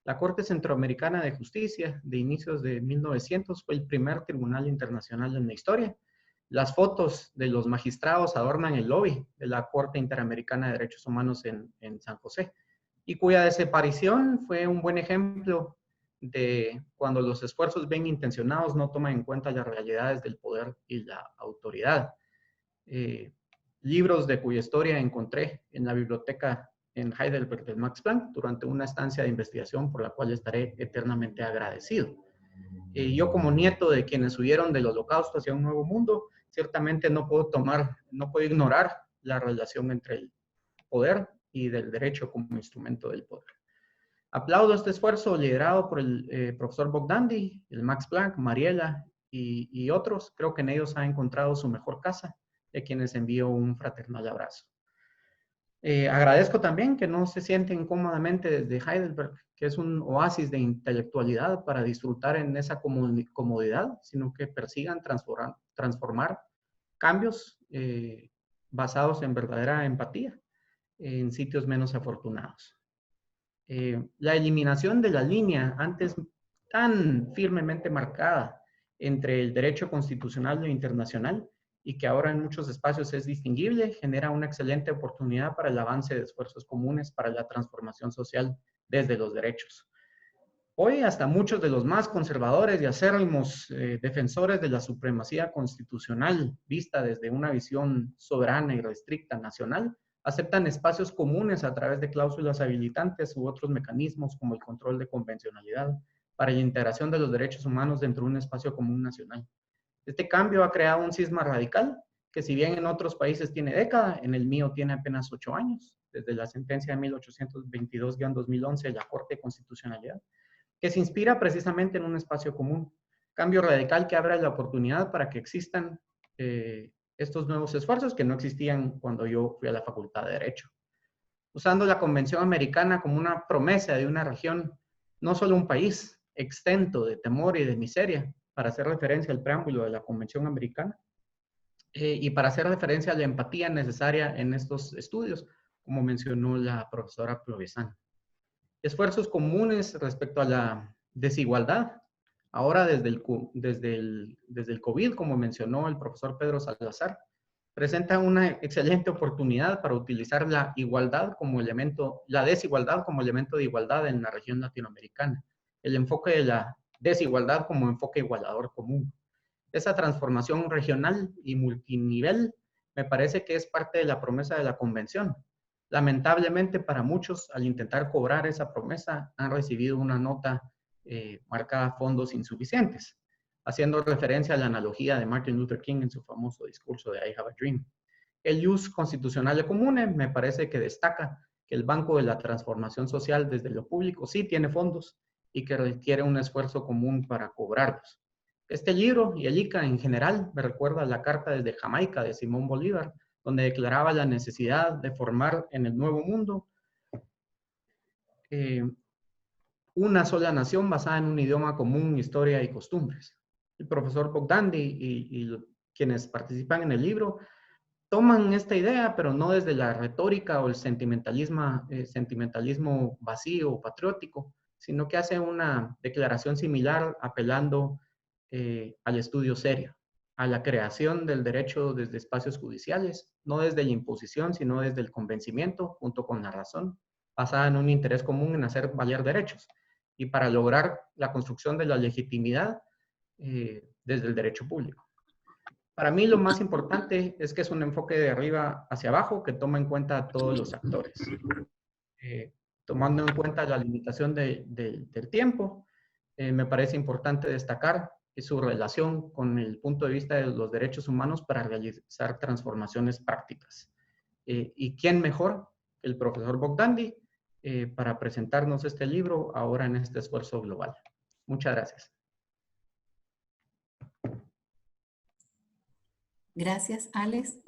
La Corte Centroamericana de Justicia de inicios de 1900 fue el primer tribunal internacional en la historia. Las fotos de los magistrados adornan el lobby de la Corte Interamericana de Derechos Humanos en San José, y cuya desaparición fue un buen ejemplo de cuando los esfuerzos bien intencionados no toman en cuenta las realidades del poder y la autoridad. Libros de cuya historia encontré en la biblioteca en Heidelberg del Max Planck durante una estancia de investigación por la cual estaré eternamente agradecido. Yo como nieto de quienes huyeron del Holocausto hacia un nuevo mundo, ciertamente no puedo ignorar la relación entre el poder y del derecho como instrumento del poder. Aplaudo este esfuerzo liderado por el profesor Bogdandi, el Max Planck, Mariela y otros. Creo que en ellos ha encontrado su mejor casa, de quienes envío un fraternal abrazo. Agradezco también que no se sienten cómodamente desde Heidelberg, que es un oasis de intelectualidad para disfrutar en esa comodidad, sino que persigan transformar cambios basados en verdadera empatía en sitios menos afortunados. La eliminación de la línea antes tan firmemente marcada entre el derecho constitucional e internacional y que ahora en muchos espacios es distinguible, genera una excelente oportunidad para el avance de esfuerzos comunes para la transformación social desde los derechos. Hoy hasta muchos de los más conservadores y acérrimos defensores de la supremacía constitucional vista desde una visión soberana y restricta nacional aceptan espacios comunes a través de cláusulas habilitantes u otros mecanismos como el control de convencionalidad para la integración de los derechos humanos dentro de un espacio común nacional. Este cambio ha creado un cisma radical que si bien en otros países tiene década, en el mío tiene apenas 8 años, desde la sentencia de 1822-2011 de la Corte de Constitucionalidad, que se inspira precisamente en un espacio común. Cambio radical que abre la oportunidad para que existan estos nuevos esfuerzos que no existían cuando yo fui a la Facultad de Derecho. Usando la Convención Americana como una promesa de una región, no solo un país extento de temor y de miseria, para hacer referencia al preámbulo de la Convención Americana, y para hacer referencia a la empatía necesaria en estos estudios, como mencionó la profesora Plovesan. Esfuerzos comunes respecto a la desigualdad. Ahora desde el COVID, como mencionó el profesor Pedro Salazar, presenta una excelente oportunidad para utilizar la desigualdad como elemento de igualdad en la región latinoamericana. El enfoque de la desigualdad como enfoque igualador común. Esa transformación regional y multinivel me parece que es parte de la promesa de la convención. Lamentablemente para muchos, al intentar cobrar esa promesa, han recibido una nota marcada fondos insuficientes, haciendo referencia a la analogía de Martin Luther King en su famoso discurso de I Have a Dream. El ius constitucional comune me parece que destaca que el Banco de la Transformación Social desde lo público sí tiene fondos y que requiere un esfuerzo común para cobrarlos. Este libro y el ICA en general me recuerda a la Carta desde Jamaica de Simón Bolívar, donde declaraba la necesidad de formar en el Nuevo Mundo una sola nación basada en un idioma común, historia y costumbres. El profesor Bogdandy y quienes participan en el libro toman esta idea, pero no desde la retórica o el sentimentalismo vacío o patriótico, sino que hace una declaración similar apelando al estudio serio, a la creación del derecho desde espacios judiciales, no desde la imposición, sino desde el convencimiento, junto con la razón, basada en un interés común en hacer valer derechos, y para lograr la construcción de la legitimidad desde el derecho público. Para mí lo más importante es que es un enfoque de arriba hacia abajo que toma en cuenta a todos los actores. Tomando en cuenta la limitación del tiempo, me parece importante destacar su relación con el punto de vista de los derechos humanos para realizar transformaciones prácticas. ¿Y quién mejor que el profesor Bogdandy para presentarnos este libro ahora en este esfuerzo global? Muchas gracias. Gracias, Alex,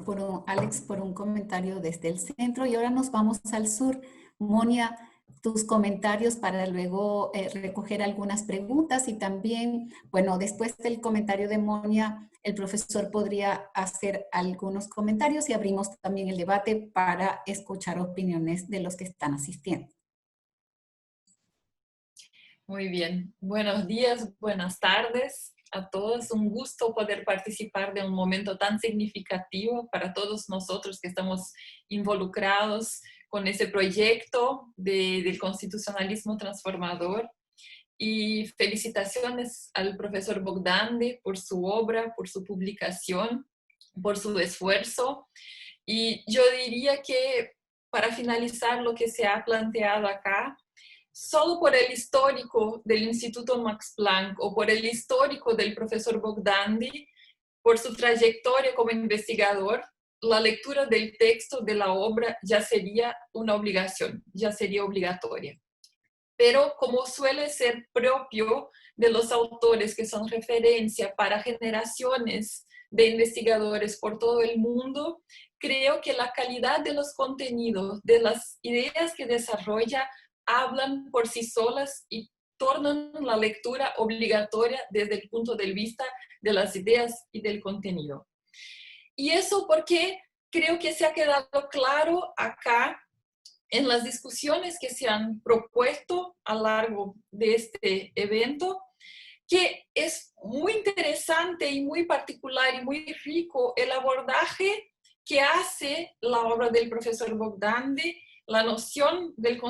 por un comentario desde el centro. Y ahora nos vamos al sur. Monia, tus comentarios para luego recoger algunas preguntas y también, bueno, después del comentario de Monia, el profesor podría hacer algunos comentarios y abrimos también el debate para escuchar opiniones de los que están asistiendo. Muy bien. Buenos días, buenas tardes a todos. Un gusto poder participar de un momento tan significativo para todos nosotros que estamos involucrados con ese proyecto del constitucionalismo transformador. Y felicitaciones al profesor Bogdandy por su obra, por su publicación, por su esfuerzo. Y yo diría que para finalizar lo que se ha planteado acá, solo por el histórico del Instituto Max Planck o por el histórico del profesor Bogdandy, por su trayectoria como investigador, la lectura del texto de la obra ya sería una obligación, ya sería obligatoria. Pero como suele ser propio de los autores que son referencia para generaciones de investigadores por todo el mundo, creo que la calidad de los contenidos, de las ideas que desarrolla, hablan por sí solas y tornan la lectura obligatoria desde el punto de vista de las ideas y del contenido. Y eso porque creo que se ha quedado claro acá en las discusiones que se han propuesto a lo largo de este evento, que es muy interesante y muy particular y muy rico el abordaje que hace la obra del profesor Bogdandy, la noción del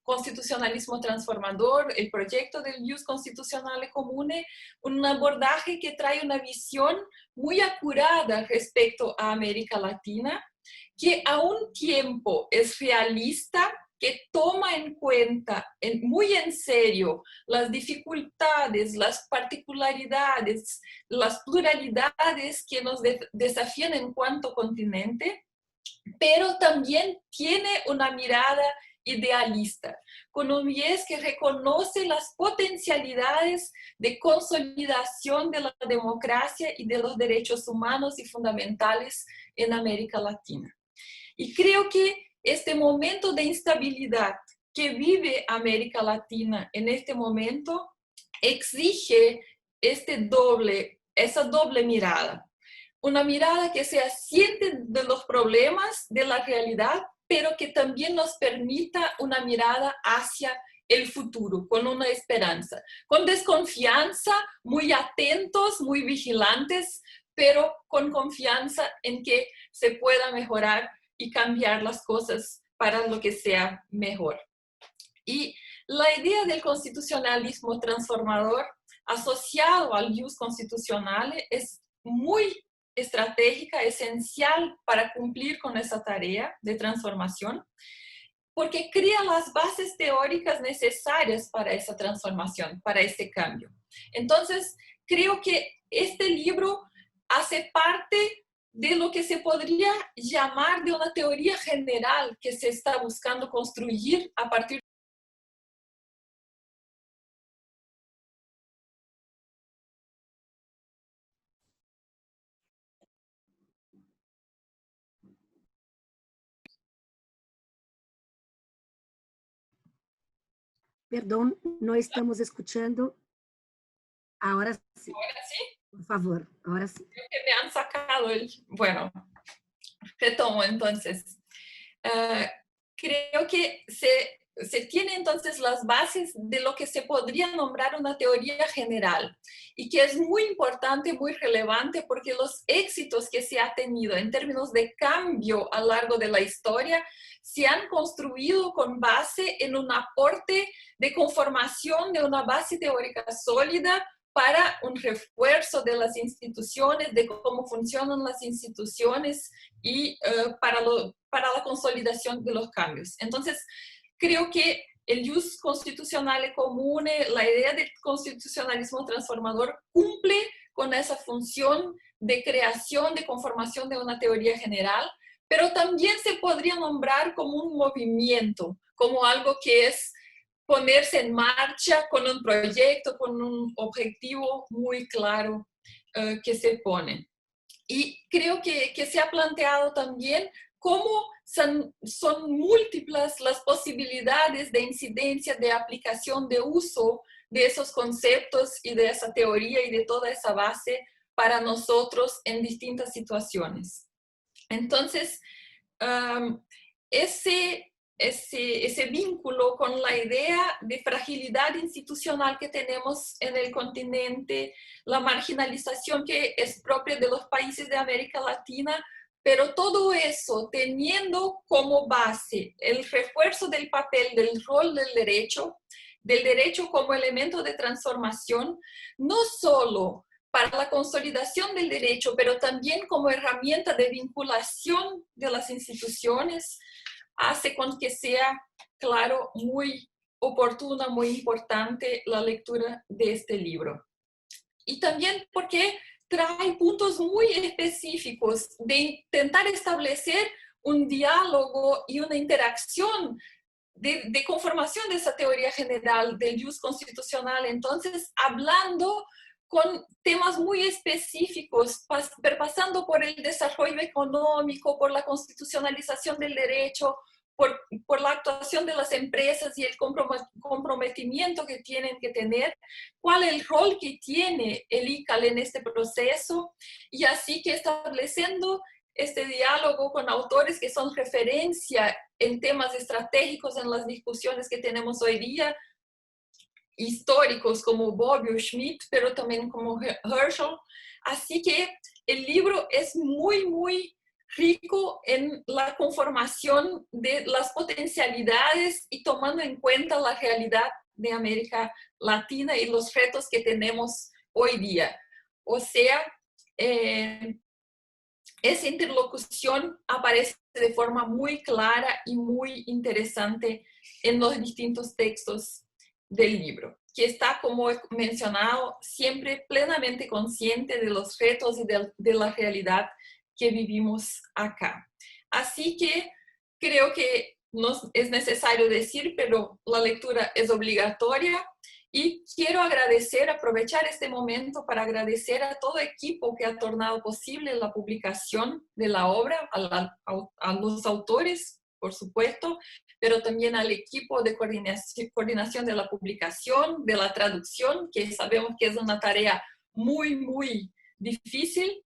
constitucionalismo transformador, el proyecto del Ius Constitucionale Comune, un abordaje que trae una visión muy acurada respecto a América Latina, que a un tiempo es realista, que toma en cuenta muy en serio las dificultades, las particularidades, las pluralidades que nos desafían en cuanto continente, pero también tiene una mirada idealista, con un biais que reconoce las potencialidades de consolidación de la democracia y de los derechos humanos y fundamentales en América Latina. Y creo que este momento de instabilidad que vive América Latina en este momento exige esa doble mirada. Una mirada que se asiente de los problemas de la realidad, pero que también nos permita una mirada hacia el futuro, con una esperanza, con desconfianza, muy atentos, muy vigilantes, pero con confianza en que se pueda mejorar y cambiar las cosas para lo que sea mejor. Y la idea del constitucionalismo transformador asociado al Ius Constitucionale es muy estratégica, esencial para cumplir con esa tarea de transformación, porque crea las bases teóricas necesarias para esa transformación, para este cambio. Entonces, creo que este libro hace parte de lo que se podría llamar de una teoría general que se está buscando construir a partir Perdón, no estamos escuchando. Ahora sí. ¿Ahora sí? Por favor, ahora sí. Creo que me han sacado el... Bueno, retomo entonces. Creo que se tiene entonces las bases de lo que se podría nombrar una teoría general y que es muy importante, muy relevante, porque los éxitos que se ha tenido en términos de cambio a lo largo de la historia se han construido con base en un aporte de conformación de una base teórica sólida para un refuerzo de las instituciones, de cómo funcionan las instituciones y para la consolidación de los cambios. Entonces, creo que el jus constitucionale comune, la idea del constitucionalismo transformador, cumple con esa función de creación, de conformación de una teoría general, pero también se podría nombrar como un movimiento, como algo que es ponerse en marcha con un proyecto, con un objetivo muy claro que se pone. Y creo que se ha planteado también cómo son múltiples las posibilidades de incidencia, de aplicación, de uso de esos conceptos y de esa teoría y de toda esa base para nosotros en distintas situaciones. Entonces, ese vínculo con la idea de fragilidad institucional que tenemos en el continente, la marginalización que es propia de los países de América Latina, pero todo eso teniendo como base el refuerzo del papel, del rol del derecho como elemento de transformación, no solo para la consolidación del derecho, pero también como herramienta de vinculación de las instituciones, hace con que sea, claro, muy oportuna, muy importante la lectura de este libro. Y también porque trae puntos muy específicos de intentar establecer un diálogo y una interacción de conformación de esa teoría general del jus constitucional. Entonces, hablando con temas muy específicos, pasando por el desarrollo económico, por la constitucionalización del derecho, por la actuación de las empresas y el comprometimiento que tienen que tener, cuál es el rol que tiene el ICAL en este proceso, y así que estableciendo este diálogo con autores que son referencia en temas estratégicos en las discusiones que tenemos hoy día, históricos como Bobbio, Schmidt, pero también como Herschel. Así que el libro es muy, muy rico en la conformación de las potencialidades y tomando en cuenta la realidad de América Latina y los retos que tenemos hoy día. O sea, esa interlocución aparece de forma muy clara y muy interesante en los distintos textos del libro, que está, como he mencionado, siempre plenamente consciente de los retos y de la realidad que vivimos acá. Así que creo que no es necesario decir, pero la lectura es obligatoria. Y quiero aprovechar este momento para agradecer a todo equipo que ha tornado posible la publicación de la obra, a los autores, por supuesto, pero también al equipo de coordinación de la publicación, de la traducción, que sabemos que es una tarea muy, muy difícil.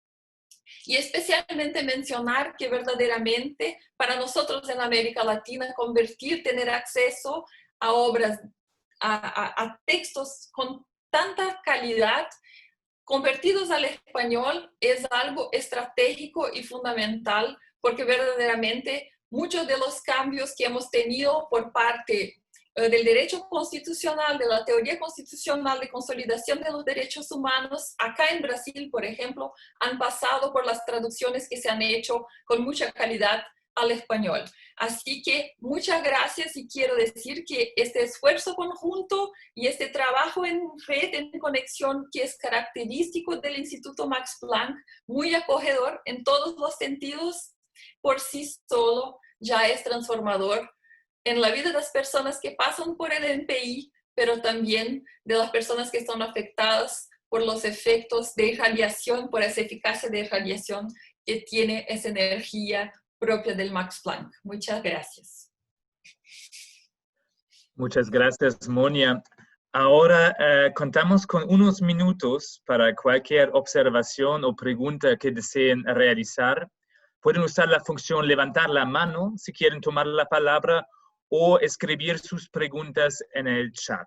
Y especialmente mencionar que verdaderamente para nosotros en América Latina tener acceso a obras, a textos con tanta calidad, convertidos al español, es algo estratégico y fundamental, porque verdaderamente muchos de los cambios que hemos tenido por parte del derecho constitucional, de la teoría constitucional de consolidación de los derechos humanos, acá en Brasil, por ejemplo, han pasado por las traducciones que se han hecho con mucha calidad al español. Así que muchas gracias, y quiero decir que este esfuerzo conjunto y este trabajo en red, en conexión, que es característico del Instituto Max Planck, muy acogedor en todos los sentidos, por sí solo ya es transformador en la vida de las personas que pasan por el NPI, pero también de las personas que están afectadas por los efectos de irradiación, por esa eficacia de irradiación que tiene esa energía propia del Max Planck. Muchas gracias. Muchas gracias, Monia. Ahora contamos con unos minutos para cualquier observación o pregunta que deseen realizar. Pueden usar la función levantar la mano si quieren tomar la palabra o escribir sus preguntas en el chat.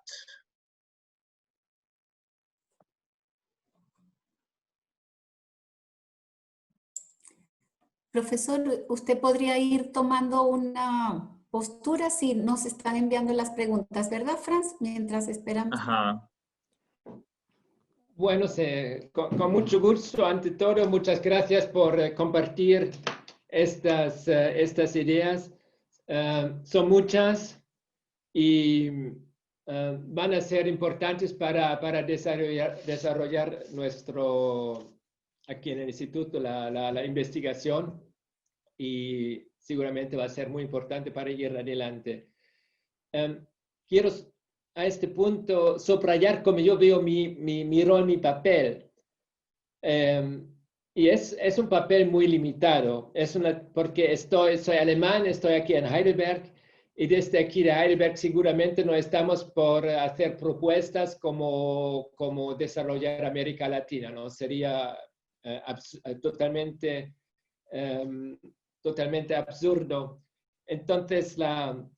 Profesor, usted podría ir tomando una postura si nos están enviando las preguntas, ¿verdad, Franz? Mientras esperamos. Ajá. Bueno, con mucho gusto. Ante todo, muchas gracias por compartir estas ideas. Son muchas y van a ser importantes para desarrollar aquí en el instituto la investigación, y seguramente va a ser muy importante para ir adelante. Quiero a este punto subrayar cómo yo veo mi rol, mi papel. Y es un papel muy limitado. Porque soy alemán, estoy aquí en Heidelberg, y desde aquí de Heidelberg seguramente no estamos por hacer propuestas como desarrollar América Latina, ¿no? Sería totalmente absurdo. Entonces,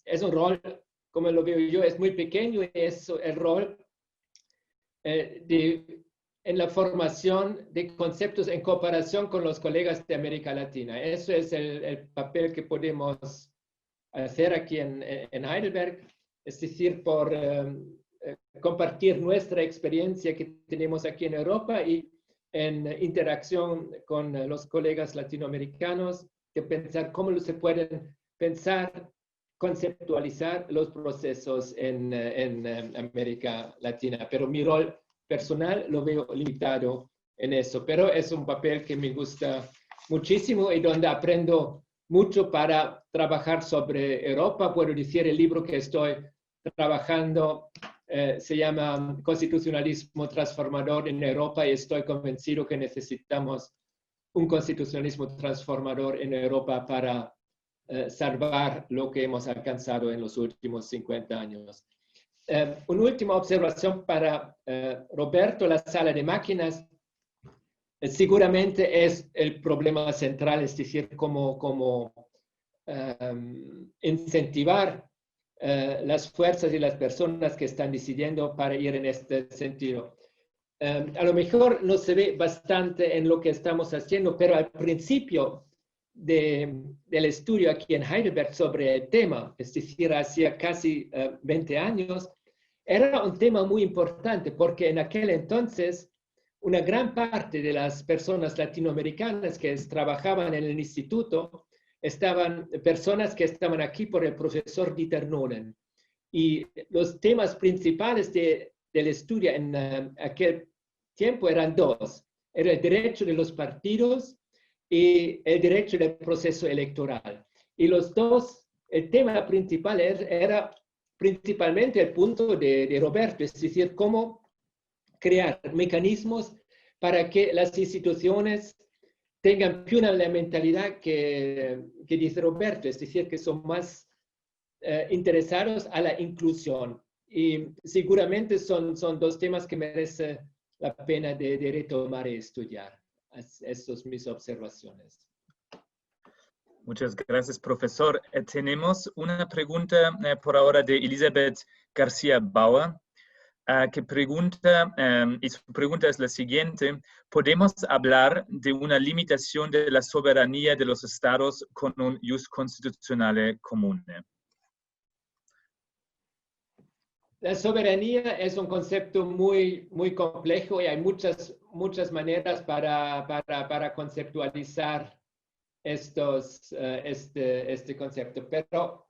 es un rol, como lo veo yo, es muy pequeño, y es el rol en la formación de conceptos en cooperación con los colegas de América Latina. Eso es el papel que podemos hacer aquí en Heidelberg, es decir, por compartir nuestra experiencia que tenemos aquí en Europa y en interacción con los colegas latinoamericanos, de pensar cómo se pueden pensar, conceptualizar los procesos en América Latina. Pero mi rol personal lo veo limitado en eso, pero es un papel que me gusta muchísimo y donde aprendo mucho para trabajar sobre Europa. Puedo decir, el libro que estoy trabajando se llama Constitucionalismo Transformador en Europa, y estoy convencido que necesitamos un constitucionalismo transformador en Europa para salvar lo que hemos alcanzado en los últimos 50 años. Una última observación para Roberto: la sala de máquinas seguramente es el problema central, es decir, cómo incentivar las fuerzas y las personas que están decidiendo para ir en este sentido. A lo mejor no se ve bastante en lo que estamos haciendo, pero al principio del estudio aquí en Heidelberg sobre el tema, es decir, hacía casi 20 años, era un tema muy importante, porque en aquel entonces una gran parte de las personas latinoamericanas que trabajaban en el instituto personas que estaban aquí por el profesor Dieter Nolen. Y los temas principales del estudio en aquel tiempo eran dos: era el derecho de los partidos y el derecho del proceso electoral. Y los dos, el tema principal era principalmente el punto de Roberto, es decir, cómo crear mecanismos para que las instituciones tengan più la mentalidad que dice Roberto, es decir, que son más interesados a la inclusión. Y seguramente son dos temas que merece la pena de retomar y estudiar. Estas son mis observaciones. Muchas gracias, profesor. Tenemos una pregunta por ahora de Elizabeth García Bauer, que pregunta, y su pregunta es la siguiente: ¿podemos hablar de una limitación de la soberanía de los estados con un ius constitucionale comune? La soberanía es un concepto muy complejo, y hay muchas maneras para conceptualizar este concepto,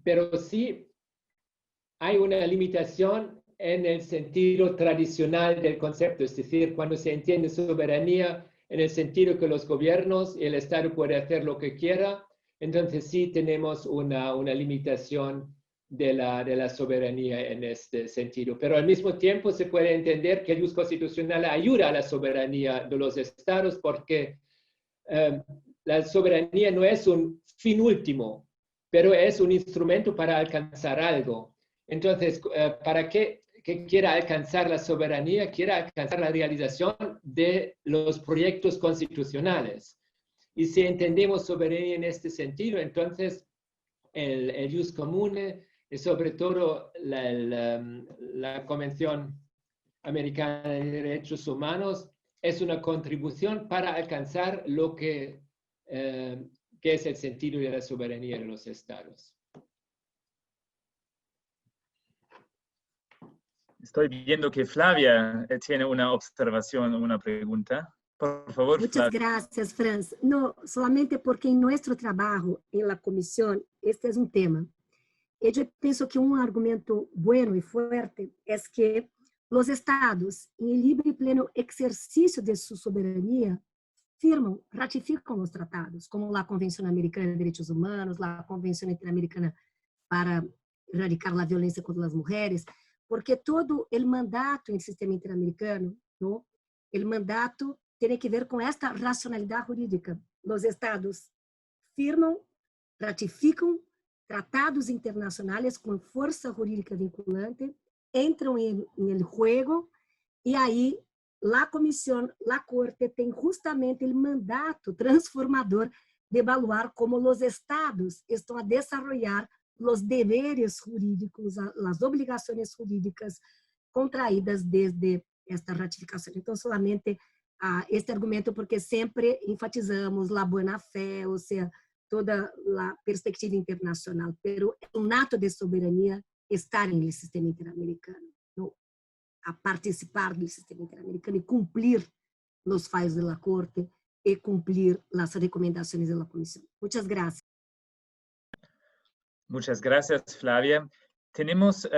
pero sí hay una limitación en el sentido tradicional del concepto, es decir, cuando se entiende soberanía en el sentido que los gobiernos y el Estado pueden hacer lo que quiera, entonces sí tenemos una limitación de la soberanía en este sentido. Pero al mismo tiempo se puede entender que el ius constitucional ayuda a la soberanía de los estados, porque la soberanía no es un fin último, pero es un instrumento para alcanzar algo. Entonces, para que quiera alcanzar la soberanía, quiera alcanzar la realización de los proyectos constitucionales. Y si entendemos soberanía en este sentido, entonces el jus comune y sobre todo la Convención Americana de Derechos Humanos es una contribución para alcanzar lo que es el sentido de la soberanía de los estados. Estoy viendo que Flavia tiene una observación o una pregunta. Por favor, Muchas Flavia. gracias, Franz. No, solamente porque en nuestro trabajo en la comisión, este es un tema. Yo pienso que un argumento bueno y fuerte es que los estados, en el libre y pleno ejercicio de su soberanía, firman, ratifican los tratados, como la Convención Americana de Derechos Humanos, la Convención Interamericana para erradicar la violencia contra las mujeres, porque todo el mandato en el sistema interamericano, ¿no? El mandato tiene que ver con esta racionalidad jurídica. Los estados firman, ratifican tratados internacionales con fuerza jurídica vinculante, entran en el juego y ahí la comisión, la corte tiene justamente el mandato transformador de evaluar cómo los estados están a desarrollar los deberes jurídicos, las obligaciones jurídicas contraídas desde esta ratificación. Entonces, solamente este argumento, porque siempre enfatizamos la buena fe, o sea, toda la perspectiva internacional, pero un acto de soberanía estar en el sistema interamericano, ¿no? A participar del sistema interamericano y cumplir los fallos de la Corte y cumplir las recomendaciones de la Comisión. Muchas gracias. Muchas gracias, Flavia. Tenemos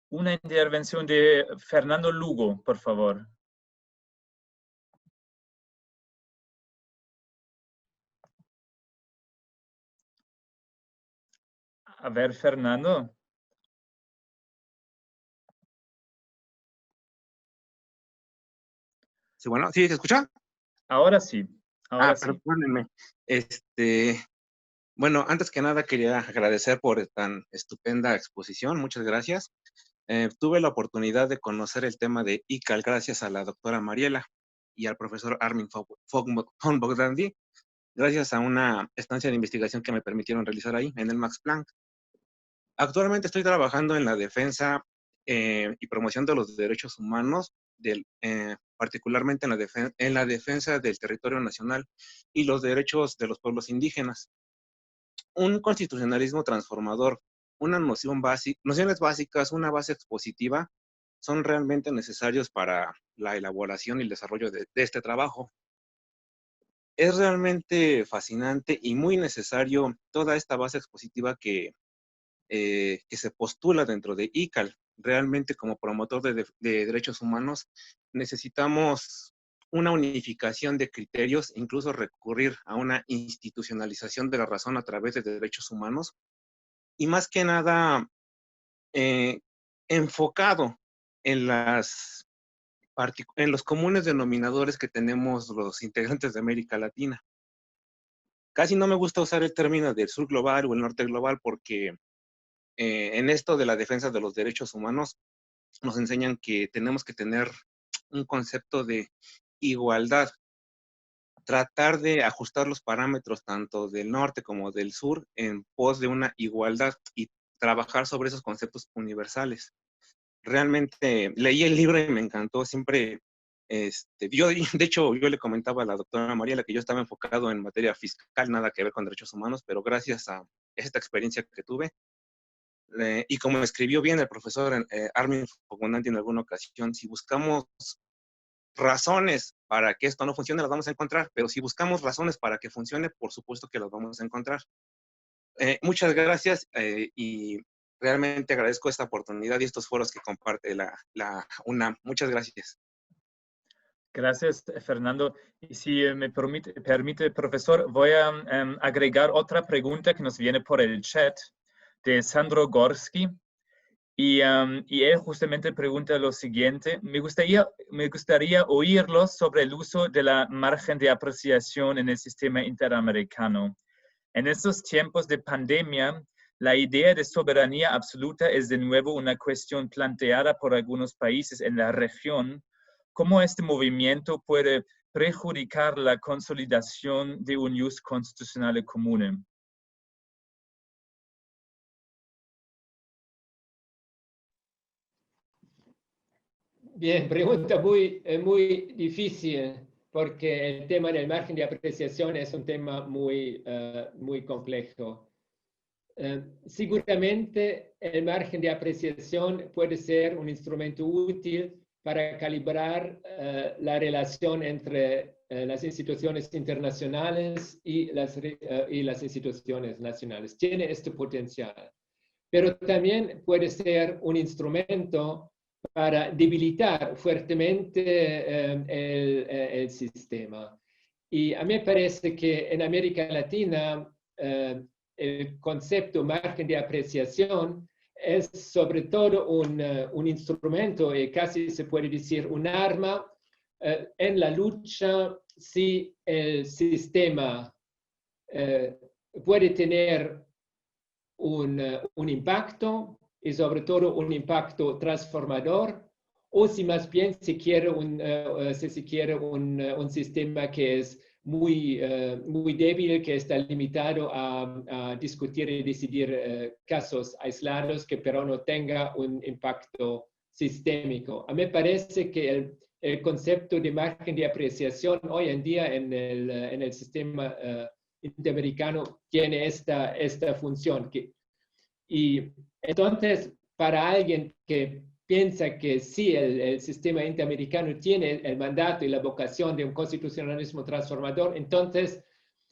una intervención de Fernando Lugo, por favor. A ver, Fernando. Sí, bueno, ¿sí se escucha? Ahora sí. Ahora sí. Perdónenme. Bueno, antes que nada quería agradecer por tan estupenda exposición. Muchas gracias. Tuve la oportunidad de conocer el tema de ICAL gracias a la doctora Mariela y al profesor Armin von Bogdandy, gracias a una estancia de investigación que me permitieron realizar ahí en el Max Planck. Actualmente estoy trabajando en la defensa y promoción de los derechos humanos, particularmente en la defensa del territorio nacional y los derechos de los pueblos indígenas. Un constitucionalismo transformador, nociones básicas, una base expositiva, son realmente necesarios para la elaboración y el desarrollo de este trabajo. Es realmente fascinante y muy necesario toda esta base expositiva que se postula dentro de ICAL. Realmente, como promotor de derechos humanos, necesitamos una unificación de criterios, incluso recurrir a una institucionalización de la razón a través de derechos humanos, y más que nada enfocado en los comunes denominadores que tenemos los integrantes de América Latina. Casi no me gusta usar el término del sur global o el norte global porque en esto de la defensa de los derechos humanos nos enseñan que tenemos que tener un concepto de igualdad, tratar de ajustar los parámetros tanto del norte como del sur en pos de una igualdad y trabajar sobre esos conceptos universales. Realmente leí el libro y me encantó. Siempre, de hecho, yo le comentaba a la doctora Mariela que yo estaba enfocado en materia fiscal, nada que ver con derechos humanos, pero gracias a esta experiencia que tuve, y como escribió bien el profesor Armin von Bogdandy en alguna ocasión, si buscamos razones para que esto no funcione, las vamos a encontrar, pero si buscamos razones para que funcione, por supuesto que las vamos a encontrar. Muchas gracias y realmente agradezco esta oportunidad y estos foros que comparte la UNAM. Muchas gracias. Gracias, Fernando. Y si me permite, profesor, voy a agregar otra pregunta que nos viene por el chat de Sandro Gorski. Y él justamente pregunta lo siguiente: me gustaría oírlos sobre el uso de la margen de apreciación en el sistema interamericano. En estos tiempos de pandemia, la idea de soberanía absoluta es de nuevo una cuestión planteada por algunos países en la región. ¿Cómo este movimiento puede perjudicar la consolidación de un ius constitucional común? Bien, pregunta muy difícil, porque el tema del margen de apreciación es un tema muy complejo. Seguramente el margen de apreciación puede ser un instrumento útil para calibrar la relación entre las instituciones internacionales y las instituciones nacionales. Tiene este potencial, pero también puede ser un instrumento para debilitar fuertemente el sistema. Y a mí me parece que en América Latina el concepto margen de apreciación es sobre todo un instrumento y casi se puede decir un arma en la lucha si el sistema puede tener un impacto y sobre todo un impacto transformador, o si más bien se quiere un sistema que es muy débil, que está limitado a discutir y decidir casos aislados, que pero no tenga un impacto sistémico. A mí me parece que el concepto de margen de apreciación hoy en día en el sistema interamericano tiene esta función. Y entonces, para alguien que piensa que sí, el sistema interamericano tiene el mandato y la vocación de un constitucionalismo transformador, entonces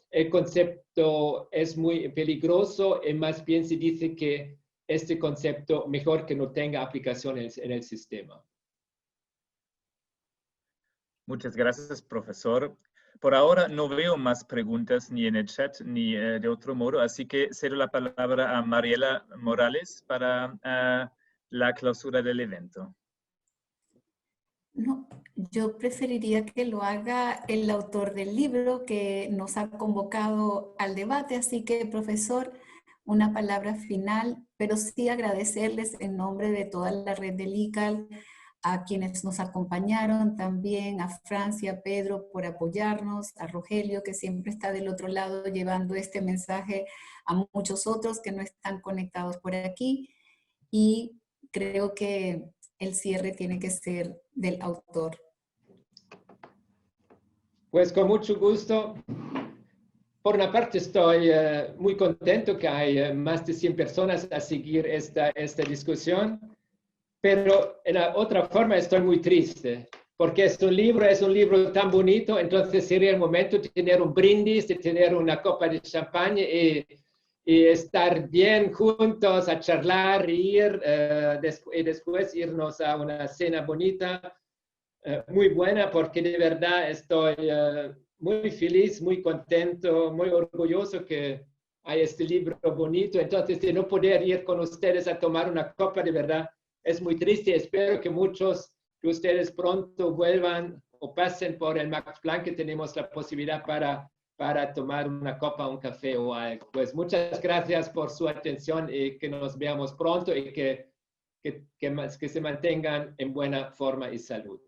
el concepto es muy peligroso y más bien se dice que este concepto mejor que no tenga aplicación en el sistema. Muchas gracias, profesor. Por ahora no veo más preguntas ni en el chat ni de otro modo, así que cedo la palabra a Mariela Morales para la clausura del evento. No, yo preferiría que lo haga el autor del libro que nos ha convocado al debate, así que, profesor, una palabra final, pero sí agradecerles en nombre de toda la red del ICAL, a quienes nos acompañaron, también a Francia, a Pedro por apoyarnos, a Rogelio que siempre está del otro lado llevando este mensaje a muchos otros que no están conectados por aquí, y creo que el cierre tiene que ser del autor. Pues con mucho gusto. Por una parte estoy muy contento que hay más de 100 personas a seguir esta discusión. Pero en la otra forma estoy muy triste, porque es un libro tan bonito, entonces sería el momento de tener un brindis, de tener una copa de champán y estar bien juntos a charlar, y después irnos a una cena bonita, muy buena, porque de verdad estoy muy feliz, muy contento, muy orgulloso que hay este libro bonito. Entonces, de no poder ir con ustedes a tomar una copa, de verdad, es muy triste. Espero que muchos de ustedes pronto vuelvan o pasen por el Max Planck, que tenemos la posibilidad para tomar una copa, un café o algo. Pues muchas gracias por su atención y que nos veamos pronto y que se mantengan en buena forma y salud.